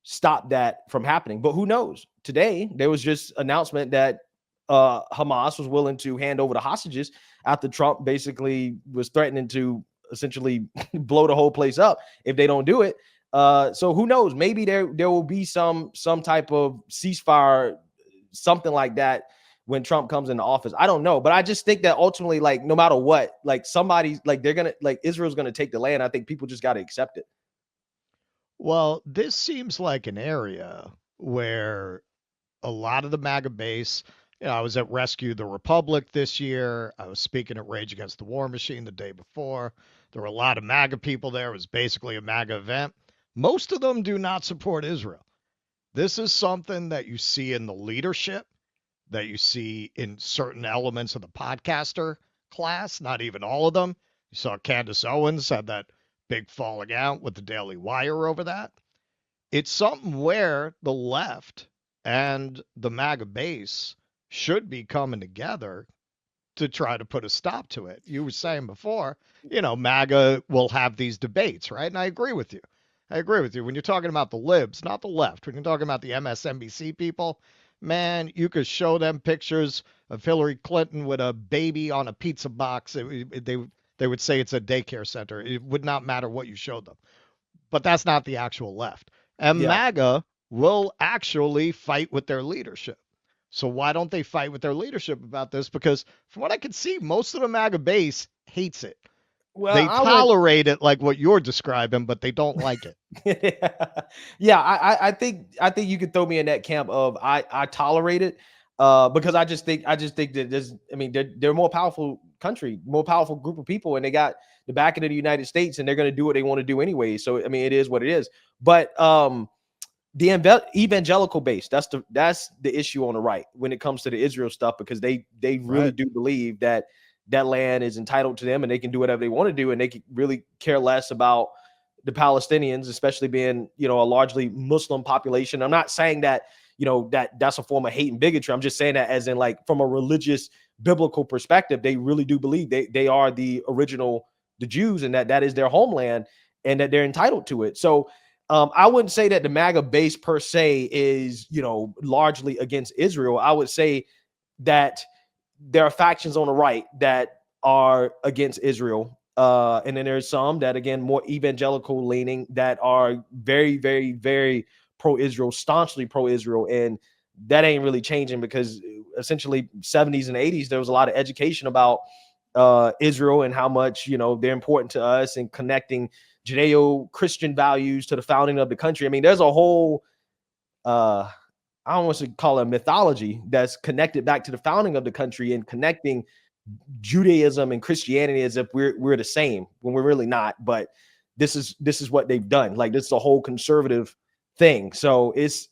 stop that from happening. But who knows? Today, there was just announcement that Hamas was willing to hand over the hostages after Trump basically was threatening to essentially blow the whole place up if they don't do it. So who knows? Maybe there will be some type of ceasefire, something like that, when Trump comes into office. I don't know, but I just think that ultimately, like, no matter what, like, somebody's like, Israel's gonna take the land. I think people just got to accept it. Well, this seems like an area where a lot of the MAGA base, I was at Rescue the Republic this year. I was speaking at Rage Against the War Machine the day before. There were a lot of MAGA people there. It was basically a MAGA event. Most of them do not support Israel. This is something that you see in the leadership, that you see in certain elements of the podcaster class, not even all of them. You saw Candace Owens had that big falling out with the Daily Wire over that. It's something where the left and the MAGA base should be coming together to try to put a stop to it. You were saying before, MAGA will have these debates, right? And I agree with you. When you're talking about the libs, not the left, when you're talking about the MSNBC people, man, you could show them pictures of Hillary Clinton with a baby on a pizza box. They would say it's a daycare center. It would not matter what you showed them. But that's not the actual left. And MAGA will actually fight with their leadership. So why don't they fight with their leadership about this? Because from what I can see, most of the MAGA base hates it. Well, they tolerate it like what you're describing, but they don't like it. I think you could throw me in that camp of I tolerate it because I just think that they're a more powerful country, more powerful group of people, and they got the backing of the United States, and they're going to do what they want to do anyway. So it is what it is. But the evangelical base, that's the issue on the right when it comes to the Israel stuff, because they really do believe that land is entitled to them and they can do whatever they want to do, and they can really care less about the Palestinians, especially being, a largely Muslim population. I'm not saying that, that's a form of hate and bigotry. I'm just saying that as in, like, from a religious biblical perspective, they really do believe they are the Jews, and that is their homeland, and that they're entitled to it. So I wouldn't say that the MAGA base per se is, largely against Israel. I would say that there are factions on the right that are against Israel. And then there's some that, again, more evangelical leaning, that are very, very, very pro-Israel, staunchly pro-Israel. And that ain't really changing, because essentially 70s and 80s, there was a lot of education about Israel and how much, they're important to us, and connecting Judeo-Christian values to the founding of the country. I mean, there's a whole, I don't want to call it a mythology, that's connected back to the founding of the country, and connecting Judaism and Christianity as if we're the same, when we're really not. But this is what they've done. Like, this is a whole conservative thing. So it's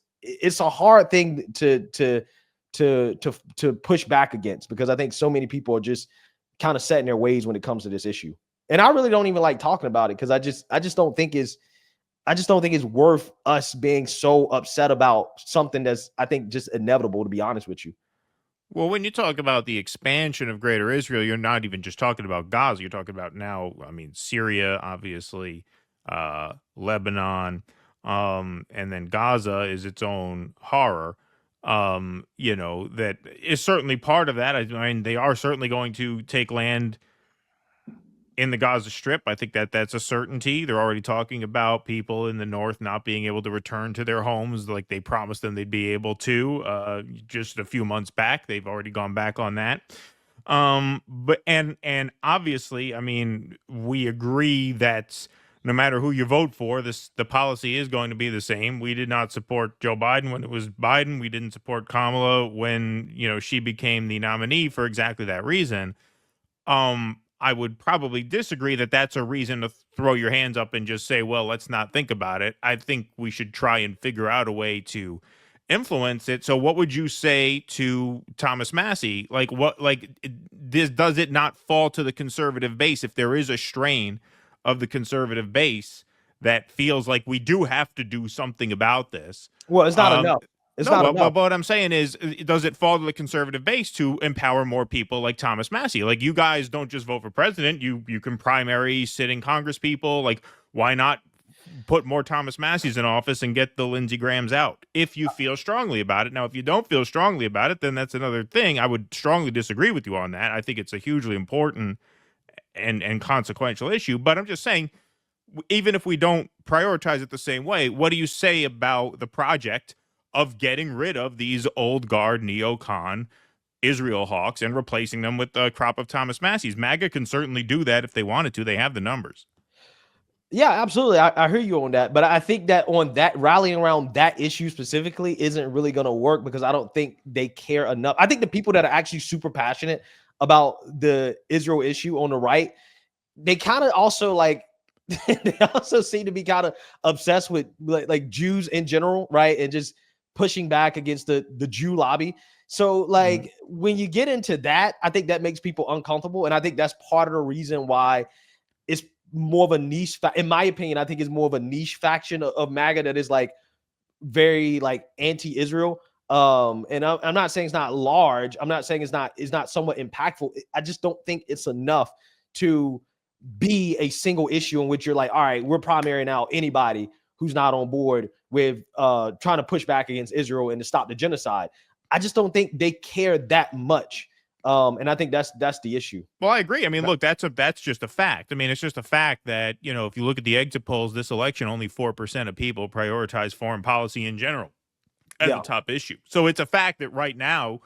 a hard thing to push back against, because I think so many people are just kind of set in their ways when it comes to this issue. And I really don't even like talking about it, because I just don't think it's worth us being so upset about something that's, I think, just inevitable, to be honest with you. Well, when you talk about the expansion of Greater Israel, you're not even just talking about Gaza. You're talking about now, Syria, obviously, Lebanon, and then Gaza is its own horror. That is certainly part of that. I mean, they are certainly going to take land in the Gaza Strip. I think that's a certainty. They're already talking about people in the north not being able to return to their homes like they promised them they'd be able to just a few months back. They've already gone back on that. But obviously, we agree that no matter who you vote for, the policy is going to be the same. We did not support Joe Biden when it was Biden. We didn't support Kamala when, she became the nominee for exactly that reason. I would probably disagree that that's a reason to throw your hands up and just say, well, let's not think about it. I think we should try and figure out a way to influence it. So what would you say to Thomas Massie? Does it not fall to the conservative base if there is a strain of the conservative base that feels like we do have to do something about this? Well, it's not enough. It's not enough. But what I'm saying is, does it fall to the conservative base to empower more people like Thomas Massie? Like, you guys don't just vote for president. You can primary sitting Congress people. Like, why not put more Thomas Massies in office and get the Lindsey Grahams out if you feel strongly about it? Now, if you don't feel strongly about it, then that's another thing. I would strongly disagree with you on that. I think it's a hugely important and consequential issue. But I'm just saying, even if we don't prioritize it the same way, what do you say about the project of getting rid of these old guard neocon Israel hawks and replacing them with a crop of Thomas Massies? MAGA can certainly do that if they wanted to. They have the numbers. Yeah, absolutely. I hear you on that. But I think that on that rallying around that issue specifically isn't really going to work because I don't think they care enough. I think the people that are actually super passionate about the Israel issue on the right, they kind of also they also seem to be kind of obsessed with like Jews in general, right? And just pushing back against the Jew lobby. So when you get into that, I think that makes people uncomfortable. And I think that's part of the reason why it's more of a niche, in my opinion, I think it's more of a niche faction of MAGA that is very anti-Israel. And I'm not saying it's not large. I'm not saying it's not somewhat impactful. I just don't think it's enough to be a single issue in which you're like, all right, we're primarying out anybody who's not on board with trying to push back against Israel and to stop the genocide. I just don't think they care that much. And I think that's the issue. Well, I agree. I mean, look, that's just a fact. I mean, it's just a fact that, if you look at the exit polls, this election, only 4% of people prioritize foreign policy in general as a top issue. So it's a fact that right now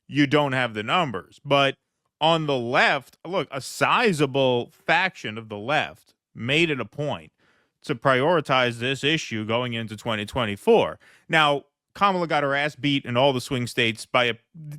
you don't have the numbers. But on the left, look, a sizable faction of the left made it a point to prioritize this issue going into 2024. Now, Kamala got her ass beat in all the swing states by a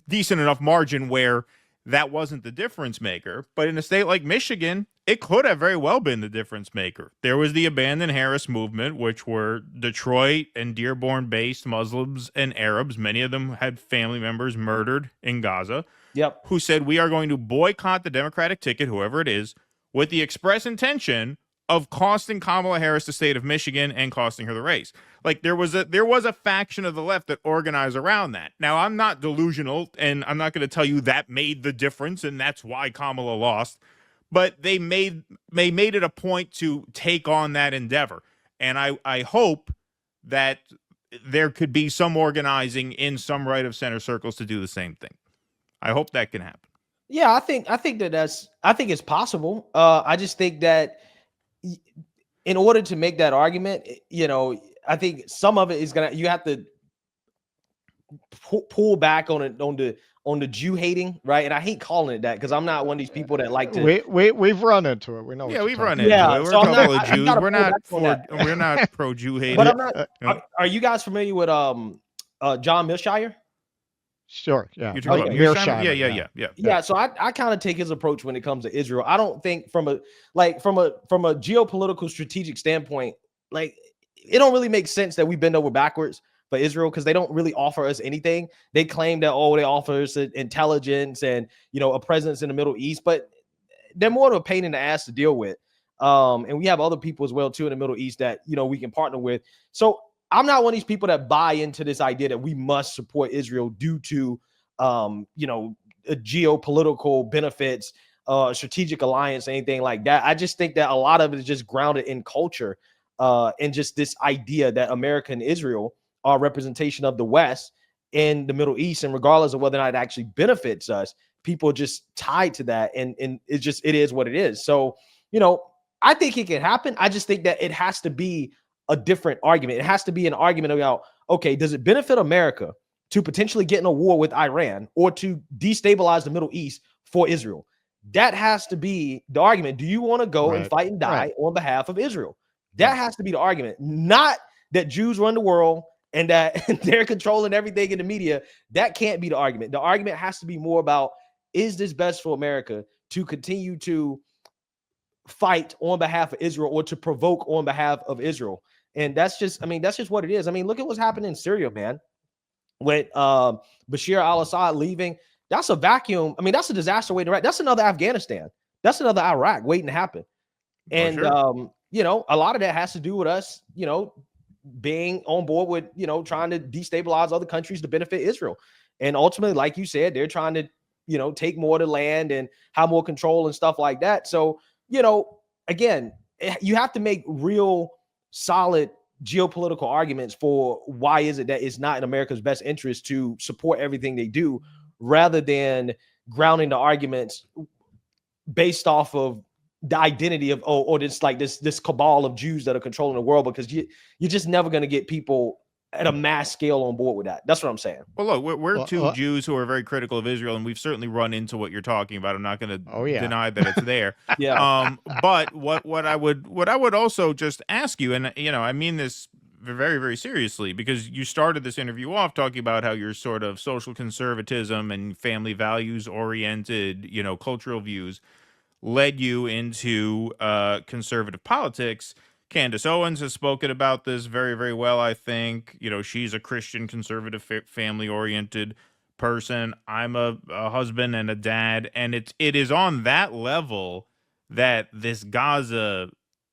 decent enough margin where that wasn't the difference maker. But in a state like Michigan, it could have very well been the difference maker. There was the Abandon Harris movement, which were Detroit and Dearborn-based Muslims and Arabs. Many of them had family members murdered in Gaza. Yep. Who said, we are going to boycott the Democratic ticket, whoever it is, with the express intention of costing Kamala Harris the state of Michigan and costing her the race. There was a faction of the left that organized around that. Now, I'm not delusional, and I'm not going to tell you that made the difference, and that's why Kamala lost. But they made it a point to take on that endeavor. And I hope that there could be some organizing in some right of center circles to do the same thing. I hope that can happen. Yeah, I think it's possible. I just think that in order to make that argument, I think some of it is you have to pull back on the Jew hating, right? And I hate calling it that because I'm not one of these people that like to. We've run into it. We know. Yeah, we've run into it. We're so a couple of Jews. We're not pro Jew hating. But I'm not. Are you guys familiar with John Milshire? Sure. Yeah. You're talking about Mearsheimer? Yeah. So I kind of take his approach when it comes to Israel. I don't think from a geopolitical strategic standpoint, it don't really make sense that we bend over backwards for Israel because they don't really offer us anything. They claim that they offer us intelligence and a presence in the Middle East, but they're more of a pain in the ass to deal with. And we have other people as well too in the Middle East that we can partner with. So I'm not one of these people that buy into this idea that we must support Israel due to, geopolitical benefits, strategic alliance, anything like that. I just think that a lot of it is just grounded in culture and just this idea that America and Israel are a representation of the West in the Middle East. And regardless of whether or not it actually benefits us, people are just tied to that. And it is what it is. So, I think it can happen. I just think that it has to be a different argument. It has to be an argument about, okay, does it benefit America to potentially get in a war with Iran or to destabilize the Middle East for Israel? That has to be the argument. Do you want to go and fight and die on behalf of Israel? That has to be the argument, not that Jews run the world and that they're controlling everything in the media. That can't be the argument. The argument has to be more about, is this best for America to continue to fight on behalf of Israel or to provoke on behalf of Israel? And that's just, I mean, that's just what it is. I mean, look at what's happening in Syria, man. With Bashir al-Assad leaving, that's a vacuum. I mean, that's a disaster waiting to happen. That's another Afghanistan. That's another Iraq waiting to happen. And, you know, a lot of that has to do with us, you know, being on board with, you know, trying to destabilize other countries to benefit Israel. And ultimately, like you said, they're trying to, you know, take more of the land and have more control and stuff like that. So, you know, again, you have to make real solid geopolitical arguments for why is it that it's not in America's best interest to support everything they do, rather than grounding the arguments based off of the identity of, or this like this cabal of Jews that are controlling the world, because you're just never going to get people at a mass scale on board with that. That's what I'm saying. Well, look, we're two Jews who are very critical of Israel, and we've certainly run into what you're talking about. I'm not going to deny that it's there. But what I would also just ask you, and you know, I mean this very, very seriously, because you started this interview off talking about how your sort of social conservatism and family values oriented, you know, cultural views led you into conservative politics. Candace Owens has spoken about this very, very well, I think. You know, she's a Christian, conservative, family-oriented person. I'm a husband and a dad, and it is on that level that this Gaza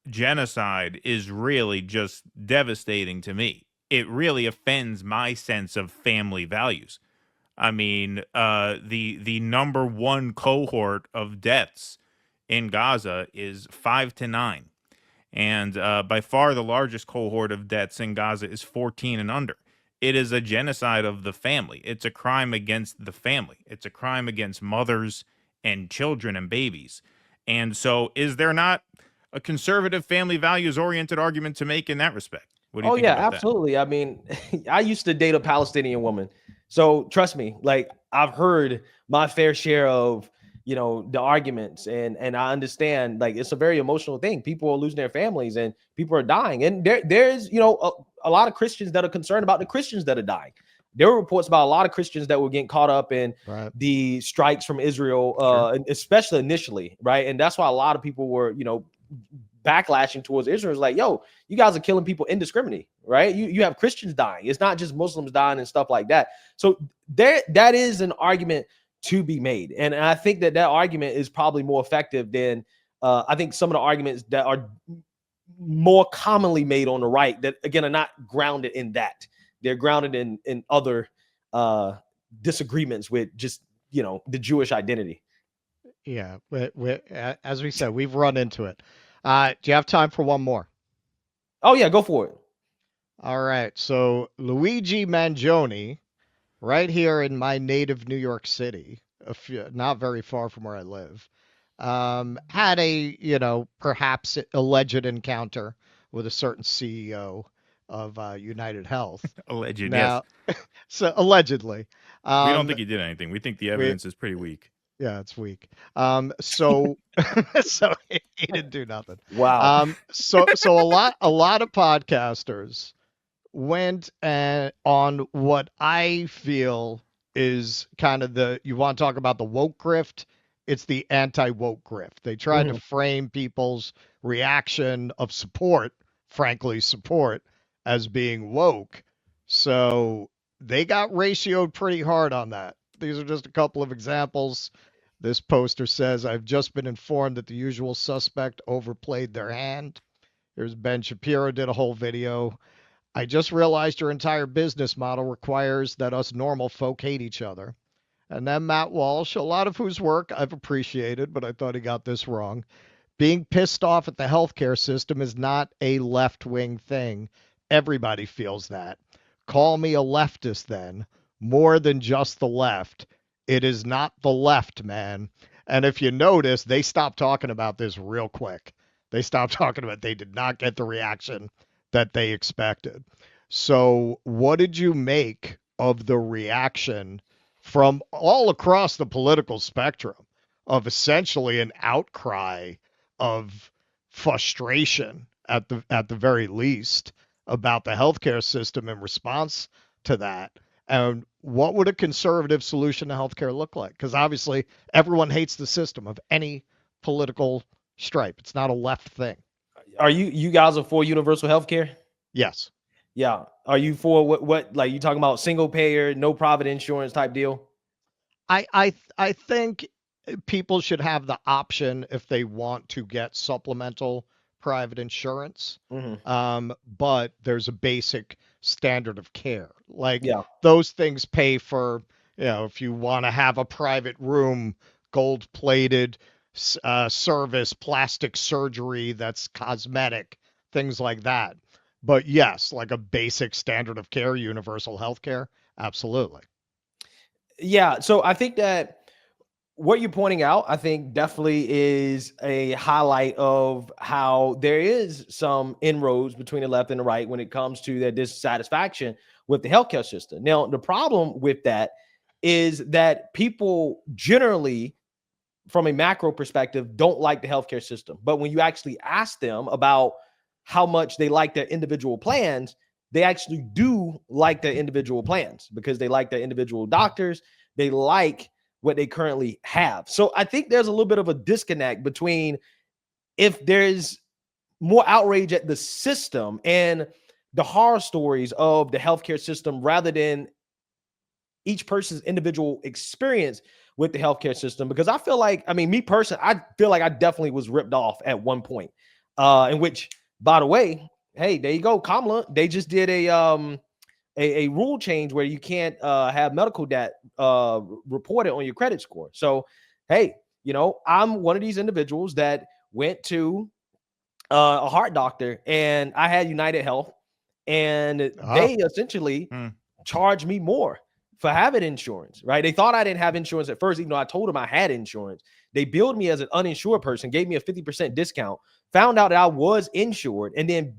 genocide is really just devastating to me. It really offends my sense of family values. I mean, the number one cohort of deaths in Gaza is 5 to 9. And by far the largest cohort of deaths in Gaza is 14 and under. It is a genocide of the family. It's a crime against the family. It's a crime against mothers and children and babies. And so is there not a conservative family values-oriented argument to make in that respect? What do you think about absolutely. That? I mean, I used to date a Palestinian woman. So trust me, like I've heard my fair share of, you know, the arguments, and I understand, like, it's a very emotional thing. People are losing their families and people are dying. And there's, you know, a lot of Christians that are concerned about the Christians that are dying. There were reports about a lot of Christians that were getting caught up in the strikes from Israel, especially initially. Right. And that's why a lot of people were, you know, backlashing towards Israel. It's like, yo, you guys are killing people indiscriminately. Right. You have Christians dying. It's not just Muslims dying and stuff like that. So that is an argument to be made. And I think that argument is probably more effective than I think some of the arguments that are more commonly made on the right that, again, are not grounded in that. They're grounded in other disagreements with just, you know, the Jewish identity. Yeah. As we said, we've run into it. Do you have time for one more? Oh, yeah, go for it. All right. So Luigi Mangione, right here in my native New York City, not very far from where I live, had a, you know, perhaps alleged encounter with a certain CEO of United Health. Alleged, now, yes. So allegedly. We don't think he did anything. We think the evidence is pretty weak. Yeah, it's weak. So he didn't do nothing. Wow. So a lot of podcasters went on what I feel is kind of you want to talk about the woke grift, it's the anti-woke grift. They tried to frame people's reaction of support, frankly, support, as being woke. So they got ratioed pretty hard on that. These are just a couple of examples. This poster says, I've just been informed that the usual suspect overplayed their hand. Here's Ben Shapiro did a whole video. I just realized your entire business model requires that us normal folk hate each other. And then Matt Walsh, a lot of whose work I've appreciated, but I thought he got this wrong. Being pissed off at the healthcare system is not a left-wing thing. Everybody feels that. Call me a leftist then. More than just the left. It is not the left, man. And if you notice, they stopped talking about this real quick. They stopped talking about it. They did not get the reaction that they expected. So what did you make of the reaction from all across the political spectrum of essentially an outcry of frustration at the very least about the healthcare system in response to that. And what would a conservative solution to healthcare look like? Because obviously everyone hates the system of any political stripe. It's not a left thing. Are you guys are for universal healthcare? Yes. Yeah. Are you for what like you talking about single payer, no private insurance type deal? I think people should have the option if they want to get supplemental private insurance. But there's a basic standard of care. Like Yeah. those things pay for, if you want to have a private room, gold plated service, plastic surgery that's cosmetic, things like that. But yes, like a basic standard of care, universal health care, absolutely. Yeah. So I think that what you're pointing out, I think definitely is a highlight of how there is some inroads between the left and the right when it comes to their dissatisfaction with the healthcare system. Now, the problem with that is that people generally, from a macro perspective, don't like the healthcare system. But when you actually ask them about how much they like their individual plans, they actually do like their individual plans because they like their individual doctors. They like what they currently have. So I think there's a little bit of a disconnect between if there's more outrage at the system and the horror stories of the healthcare system rather than each person's individual experience with the healthcare system. Because I feel like, I mean, me personally, I feel like I definitely was ripped off at one point, in which, by the way, hey, there you go, Kamala. They just did a rule change where you can't have medical debt reported on your credit score. So, hey, I'm one of these individuals that went to a heart doctor, and I had United Health, and they essentially charged me more for having insurance, right? They thought I didn't have insurance at first, even though I told them I had insurance. They billed me as an uninsured person, gave me a 50% discount, found out that I was insured, and then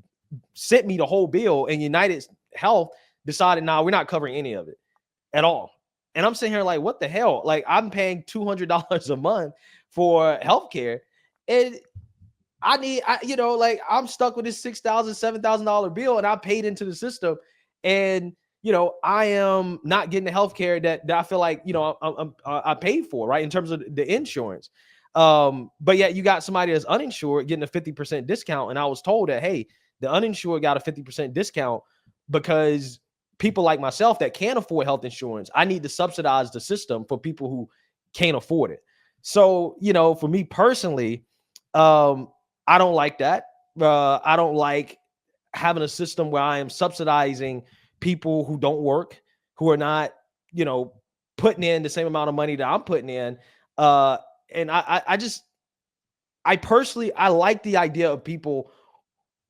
sent me the whole bill. And United Health decided, nah, we're not covering any of it at all. And I'm sitting here like, what the hell? Like, I'm paying $200 a month for healthcare, and I'm stuck with this $6,000, $7,000 bill, and I paid into the system, and I am not getting the healthcare that I feel like I paid for, right, in terms of the insurance. But yet you got somebody that's uninsured getting a 50% discount, and I was told that, hey, the uninsured got a 50% discount because people like myself that can't afford health insurance, I need to subsidize the system for people who can't afford it. So, for me personally, I don't like that. I don't like having a system where I am subsidizing people who don't work, who are not, putting in the same amount of money that I'm putting in. And I personally like the idea of people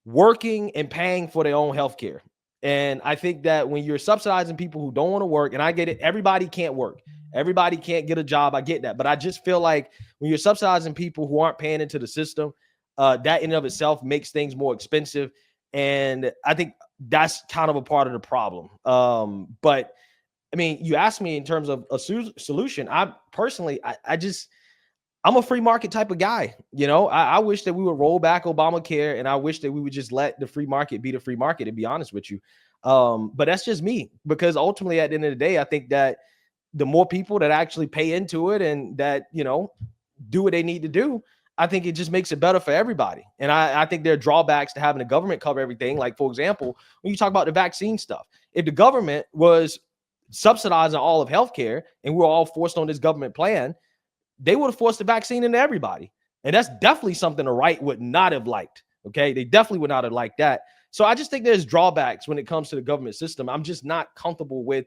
working and paying for their own healthcare. And I think that when you're subsidizing people who don't want to work, and I get it, everybody can't work. Everybody can't get a job. I get that. But I just feel like when you're subsidizing people who aren't paying into the system, that in and of itself makes things more expensive. And I think that's kind of a part of the problem. But I mean, you asked me in terms of a solution. I personally, I'm a free market type of guy. I wish that we would roll back Obamacare, and I wish that we would just let the free market be the free market, to be honest with you. But that's just me, because ultimately at the end of the day, I think that the more people that actually pay into it and that, do what they need to do, I think it just makes it better for everybody. And I think there are drawbacks to having the government cover everything. Like, for example, when you talk about the vaccine stuff, if the government was subsidizing all of healthcare and we're all forced on this government plan, they would have forced the vaccine into everybody. And that's definitely something the right would not have liked. Okay. They definitely would not have liked that. So I just think there's drawbacks when it comes to the government system. I'm just not comfortable with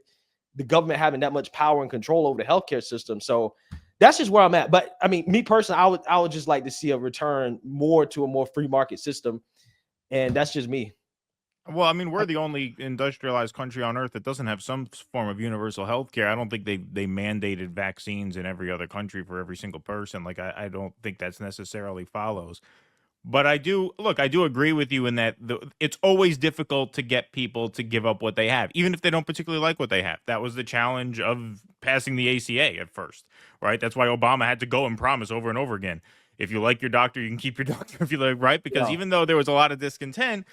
the government having that much power and control over the healthcare system. So that's just where I'm at. But I mean, me personally, I would just like to see a return more to a more free market system. And that's just me. Well, I mean, we're the only industrialized country on earth that doesn't have some form of universal health care. I don't think they mandated vaccines in every other country for every single person. Like, I don't think that's necessarily follows. But I do agree with you in that it's always difficult to get people to give up what they have, even if they don't particularly like what they have. That was the challenge of passing the ACA at first, right? That's why Obama had to go and promise over and over again. If you like your doctor, you can keep your doctor if you like, right? Because Yeah. even though there was a lot of discontent,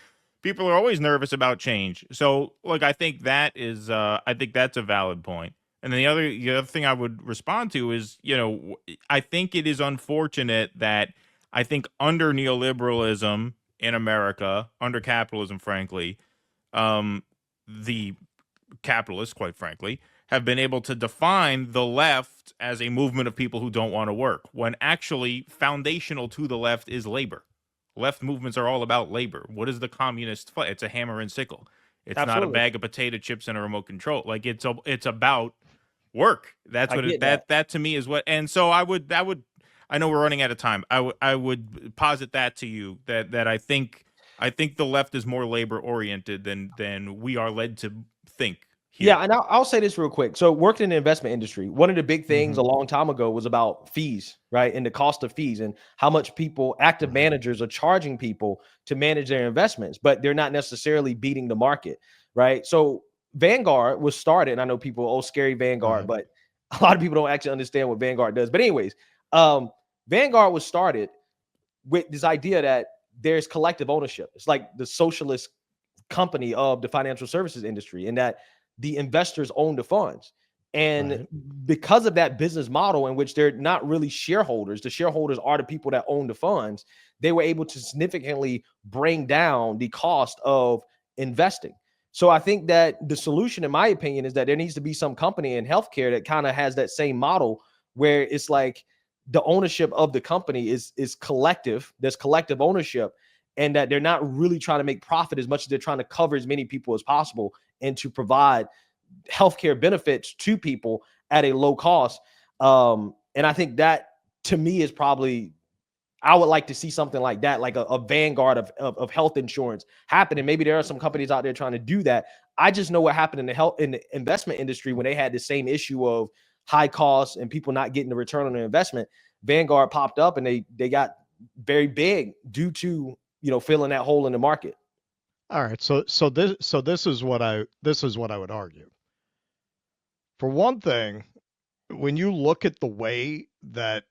people are always nervous about change. So, look, I think that is, I think that's a valid point. And then the other thing I would respond to is, I think it is unfortunate that I think under neoliberalism in America, under capitalism, frankly, the capitalists, quite frankly, have been able to define the left as a movement of people who don't want to work, when actually foundational to the left is labor. Left movements are all about labor. What is the communist fight? It's a hammer and sickle. It's not a Absolutely. bag of potato chips and a remote control. Like it's about work. That's I what get that to me is what. And so I know we're running out of time. I would posit that to you that I think the left is more labor oriented than we are led to think. Here. Yeah, and I'll say this real quick. So, working in the investment industry, one of the big things a long time ago was about fees, right? And the cost of fees and how much active managers are charging people to manage their investments, but they're not necessarily beating the market, right? So, Vanguard was started, and I know people, scary Vanguard, but a lot of people don't actually understand what Vanguard does. But anyways, Vanguard was started with this idea that there's collective ownership. It's like the socialist company of the financial services industry, and that the investors own the funds. And because of that business model in which they're not really shareholders, the shareholders are the people that own the funds, they were able to significantly bring down the cost of investing. So I think that the solution, in my opinion, is that there needs to be some company in healthcare that kind of has that same model where it's like the ownership of the company is collective. There's collective ownership, and that they're not really trying to make profit as much as they're trying to cover as many people as possible and to provide healthcare benefits to people at a low cost. And I think that, to me, is probably, I would like to see something like that, like a vanguard of health insurance happening. Maybe there are some companies out there trying to do that. I just know what happened in the investment industry when they had the same issue of high costs and people not getting the return on their investment. Vanguard popped up and they got very big due to, filling that hole in the market. All right, so this is what I would argue. For one thing, when you look at the way that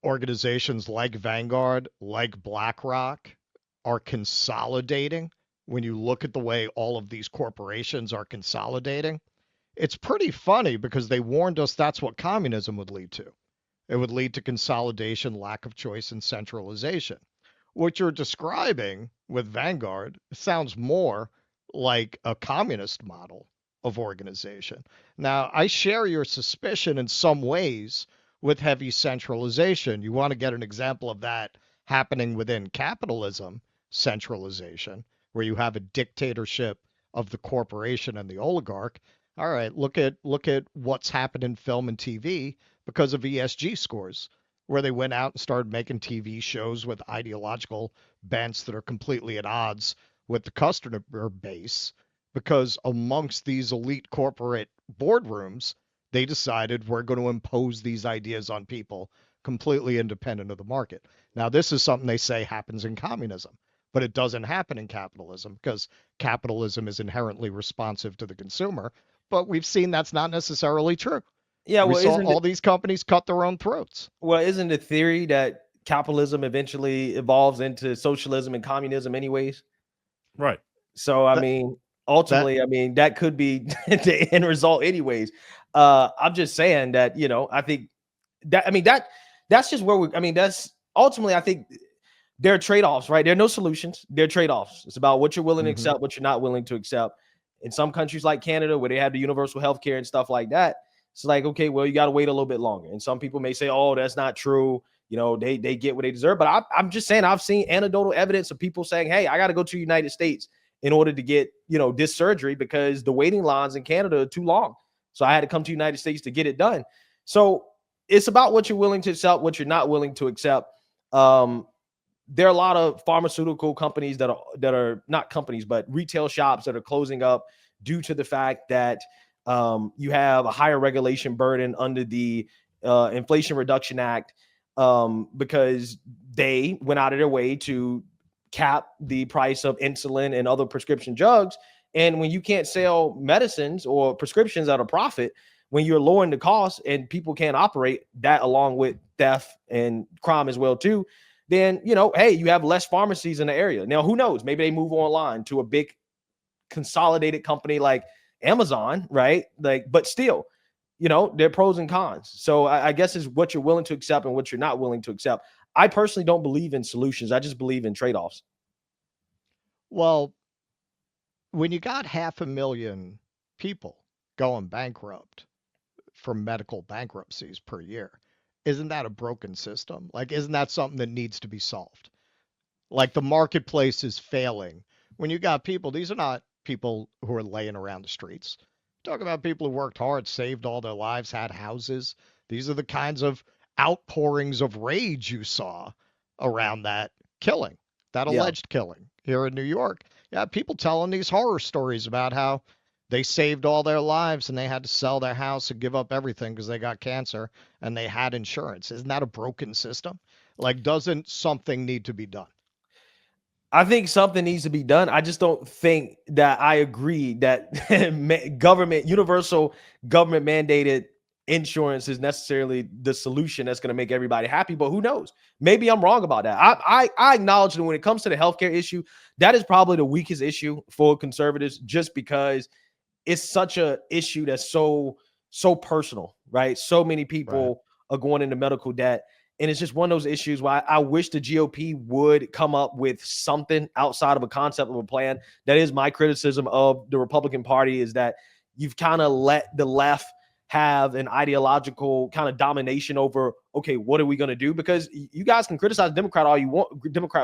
organizations like Vanguard, like BlackRock are consolidating, when you look at the way all of these corporations are consolidating, it's pretty funny because they warned us that's what communism would lead to. It would lead to consolidation, lack of choice, and centralization. What you're describing with Vanguard sounds more like a communist model of organization. Now, I share your suspicion in some ways with heavy centralization. You want to get an example of that happening within capitalism, centralization, where you have a dictatorship of the corporation and the oligarch. All right, look at what's happened in film and TV because of ESG scores, where they went out and started making TV shows with ideological bents that are completely at odds with the customer base, because amongst these elite corporate boardrooms, they decided we're going to impose these ideas on people completely independent of the market. Now, this is something they say happens in communism, but it doesn't happen in capitalism because capitalism is inherently responsive to the consumer. But we've seen that's not necessarily true. Yeah, we well, saw all these companies cut their own throats. Well, isn't the theory that capitalism eventually evolves into socialism and communism anyways? Right. So, I mean, ultimately, that could be the end result anyways. I'm just saying that, I think that's just where that's ultimately, I think there are trade-offs, right? There are no solutions. There are trade-offs. It's about what you're willing to accept, what you're not willing to accept. In some countries like Canada, where they have the universal health care and stuff like that, it's like, okay, well, you got to wait a little bit longer. And some people may say, oh, that's not true. They get what they deserve. But I'm just saying, I've seen anecdotal evidence of people saying, hey, I got to go to the United States in order to get, this surgery because the waiting lines in Canada are too long. So I had to come to the United States to get it done. So it's about what you're willing to accept, what you're not willing to accept. There are a lot of pharmaceutical companies that are not companies, but retail shops that are closing up due to the fact that you have a higher regulation burden under the Inflation Reduction Act because they went out of their way to cap the price of insulin and other prescription drugs. And when you can't sell medicines or prescriptions at a profit, when you're lowering the cost and people can't operate that, along with theft and crime as well too, then, you know, hey, you have less pharmacies in the area. Now, who knows? Maybe they move online to a big consolidated company like Amazon, right? Like, but still, you know, there are pros and cons. So I guess it's what you're willing to accept and what you're not willing to accept. I personally don't believe in solutions. I just believe in trade-offs. Well, when you got 500,000 people going bankrupt from medical bankruptcies per year, isn't that a broken system? Like, isn't that something that needs to be solved? Like, the marketplace is failing. When you got people, these are not people who are laying around the streets. Talk about people who worked hard, saved all their lives, had houses. These are the kinds of outpourings of rage you saw around that killing, that Yeah. alleged killing here in New York. Yeah, people telling these horror stories about how they saved all their lives and they had to sell their house and give up everything because they got cancer and they had insurance. Isn't that a broken system? Like, doesn't something need to be done? I think something needs to be done. I just don't think that I agree that universal government mandated insurance is necessarily the solution that's going to make everybody happy. But who knows? Maybe I'm wrong about that. I acknowledge that when it comes to the healthcare issue, that is probably the weakest issue for conservatives, just because it's such a issue that's so personal, right? So many people are going into medical debt. And it's just one of those issues where I wish the GOP would come up with something outside of a concept of a plan. That is my criticism of the Republican Party, is that you've kind of let the left have an ideological kind of domination over, okay, what are we going to do? Because you guys can criticize Democrat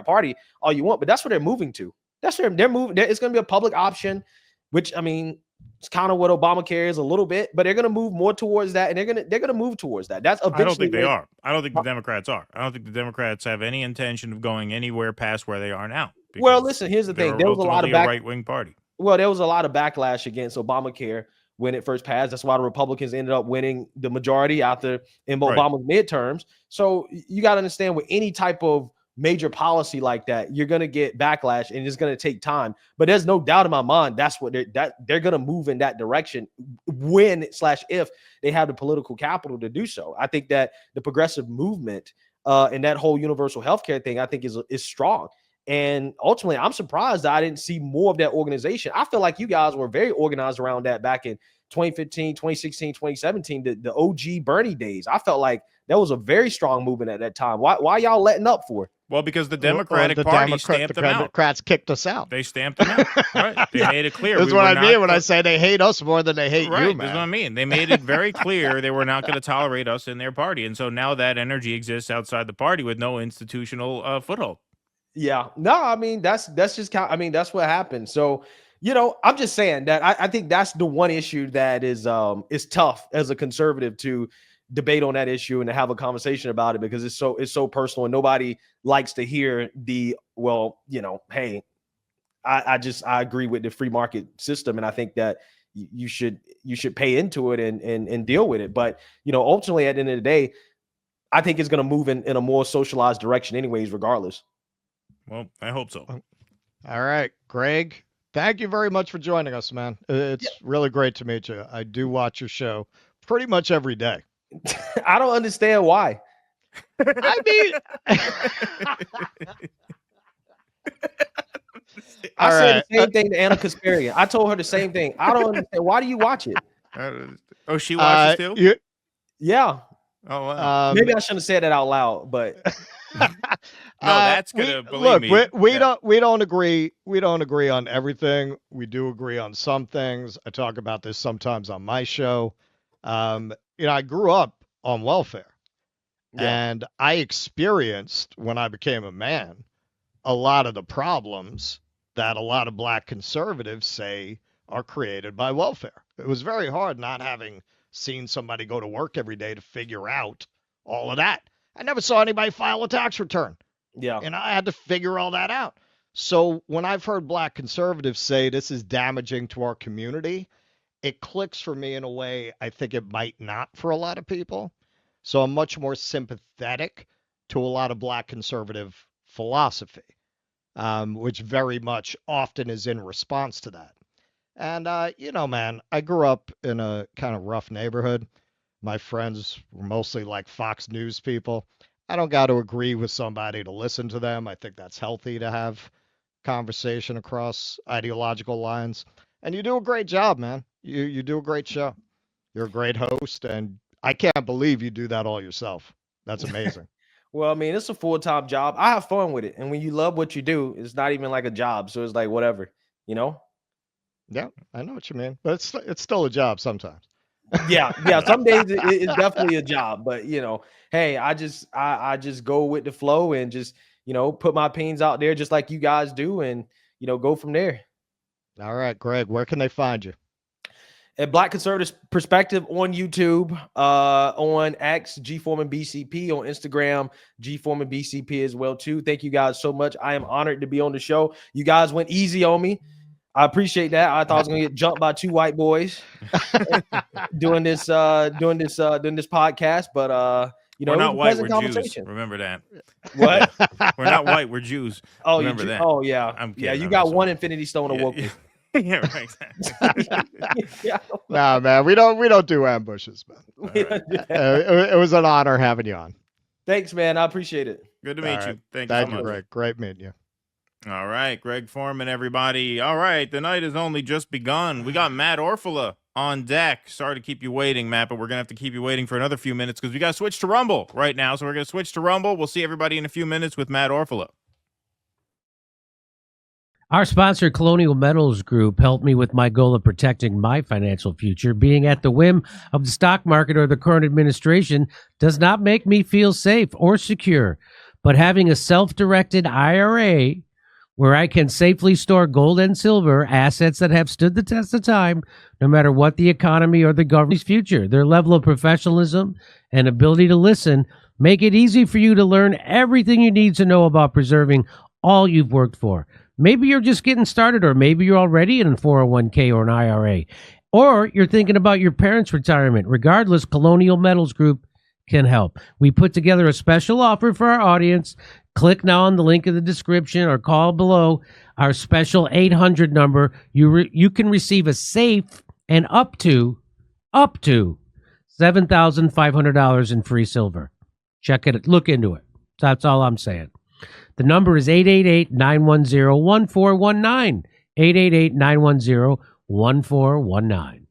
Party all you want, but that's where they're moving to. That's where they're moving. It's going to be a public option, which, I mean, it's kind of what Obamacare is a little bit, but they're going to move more towards that, and they're going to move towards that. That's eventually. I don't think they are. I don't think the Democrats are. I don't think the Democrats have any intention of going anywhere past where they are now. Well, listen, here's the thing. There was a lot of right-wing party. Well, there was a lot of backlash against Obamacare when it first passed. That's why the Republicans ended up winning the majority in Obama's midterms. So you got to understand, with any type of major policy like that, you're going to get backlash, and it's going to take time. But there's no doubt in my mind that's what they're going to move in that direction when/if they have the political capital to do so. I think that the progressive movement and that whole universal healthcare thing, I think is strong. And ultimately, I'm surprised that I didn't see more of that organization. I feel like you guys were very organized around that back in 2015, 2016, 2017, the OG Bernie days. I felt like that was a very strong movement at that time. Why y'all letting up for? Well, because the Democratic Party stamped them out. The Democrats kicked us out. They stamped them out. Right. They made it clear. That's what I mean when I say they hate us more than they hate you, man. That's what I mean. They made it very clear they were not going to tolerate us in their party. And so now that energy exists outside the party with no institutional foothold. Yeah. No, I mean, that's just I mean, that's what happened. So, you know, I'm just saying that I think that's the one issue that is tough as a conservative to debate on that issue and to have a conversation about it, because it's so personal, and nobody likes to hear well, you know, hey, I agree with the free market system, and I think that you should pay into it and deal with it. But, you know, ultimately at the end of the day, I think it's going to move in a more socialized direction anyways, regardless. Well, I hope so. All right, Greg, thank you very much for joining us, man. It's really great to meet you. I do watch your show pretty much every day. I don't understand why. I mean, I said the same thing to Anna Kasparian. I told her the same thing. I don't understand. Why do you watch it? Oh, she watches too? Yeah. Oh, wow. Maybe I shouldn't have said that out loud, but no, that's gonna believe look, me. We don't agree. We don't agree on everything. We do agree on some things. I talk about this sometimes on my show. You know, I grew up on welfare, and I experienced, when I became a man, a lot of the problems that a lot of black conservatives say are created by welfare. It was very hard not having seen somebody go to work every day to figure out all of that. I never saw anybody file a tax return. Yeah. And I had to figure all that out. So when I've heard black conservatives say this is damaging to our community, it clicks for me in a way I think it might not for a lot of people. So I'm much more sympathetic to a lot of black conservative philosophy, which very much often is in response to that. And, man, I grew up in a kind of rough neighborhood. My friends were mostly like Fox News people. I don't got to agree with somebody to listen to them. I think that's healthy to have conversation across ideological lines. And you do a great job, man. You do a great show. You're a great host, and I can't believe you do that all yourself. That's amazing. Well, I mean, it's a full-time job. I have fun with it. And when you love what you do, it's not even like a job. So it's like whatever, you know? Yeah, I know what you mean. But it's still a job sometimes. Yeah. Some days it's definitely a job, but hey, I just go with the flow and just, put my opinions out there just like you guys do and, go from there. All right, Greg, where can they find you? At Black Conservative Perspective on YouTube, on X, G Foreman BCP, on Instagram, G Foreman BCP as well too. Thank you guys so much. I am honored to be on the show. You guys went easy on me. I appreciate that. I thought I was gonna get jumped by 2 white boys doing this podcast, but we're not white, we're Jews. Remember that. What? We're not white, we're Jews. Oh, remember that. Oh yeah. I'm kidding. Yeah, you got one Infinity Stone awoke me. Yeah, right. Yeah. Nah, man, we don't do ambushes, man. Right. It was an honor having you on. Thanks, man. I appreciate it. Good to meet you. Thank you so much. Greg. Great meeting you. All right, Greg Foreman, everybody. All right, the night has only just begun. We got Matt Orfala on deck. Sorry to keep you waiting, Matt, but we're going to have to keep you waiting for another few minutes because we got to switch to Rumble right now. So we're going to switch to Rumble. We'll see everybody in a few minutes with Matt Orfala. Our sponsor, Colonial Metals Group, helped me with my goal of protecting my financial future. Being at the whim of the stock market or the current administration does not make me feel safe or secure. But having a self-directed IRA where I can safely store gold and silver, assets that have stood the test of time, no matter what the economy or the government's future, their level of professionalism and ability to listen make it easy for you to learn everything you need to know about preserving all you've worked for. Maybe you're just getting started, or maybe you're already in a 401k or an IRA, or you're thinking about your parents' retirement. Regardless, Colonial Metals Group can help. We put together a special offer for our audience. Click now on the link in the description or call below our special 800 number. You can receive a safe and up to $7,500 in free silver. Check it. Look into it. That's all I'm saying. The number is 888-910-1419. 888-910-1419.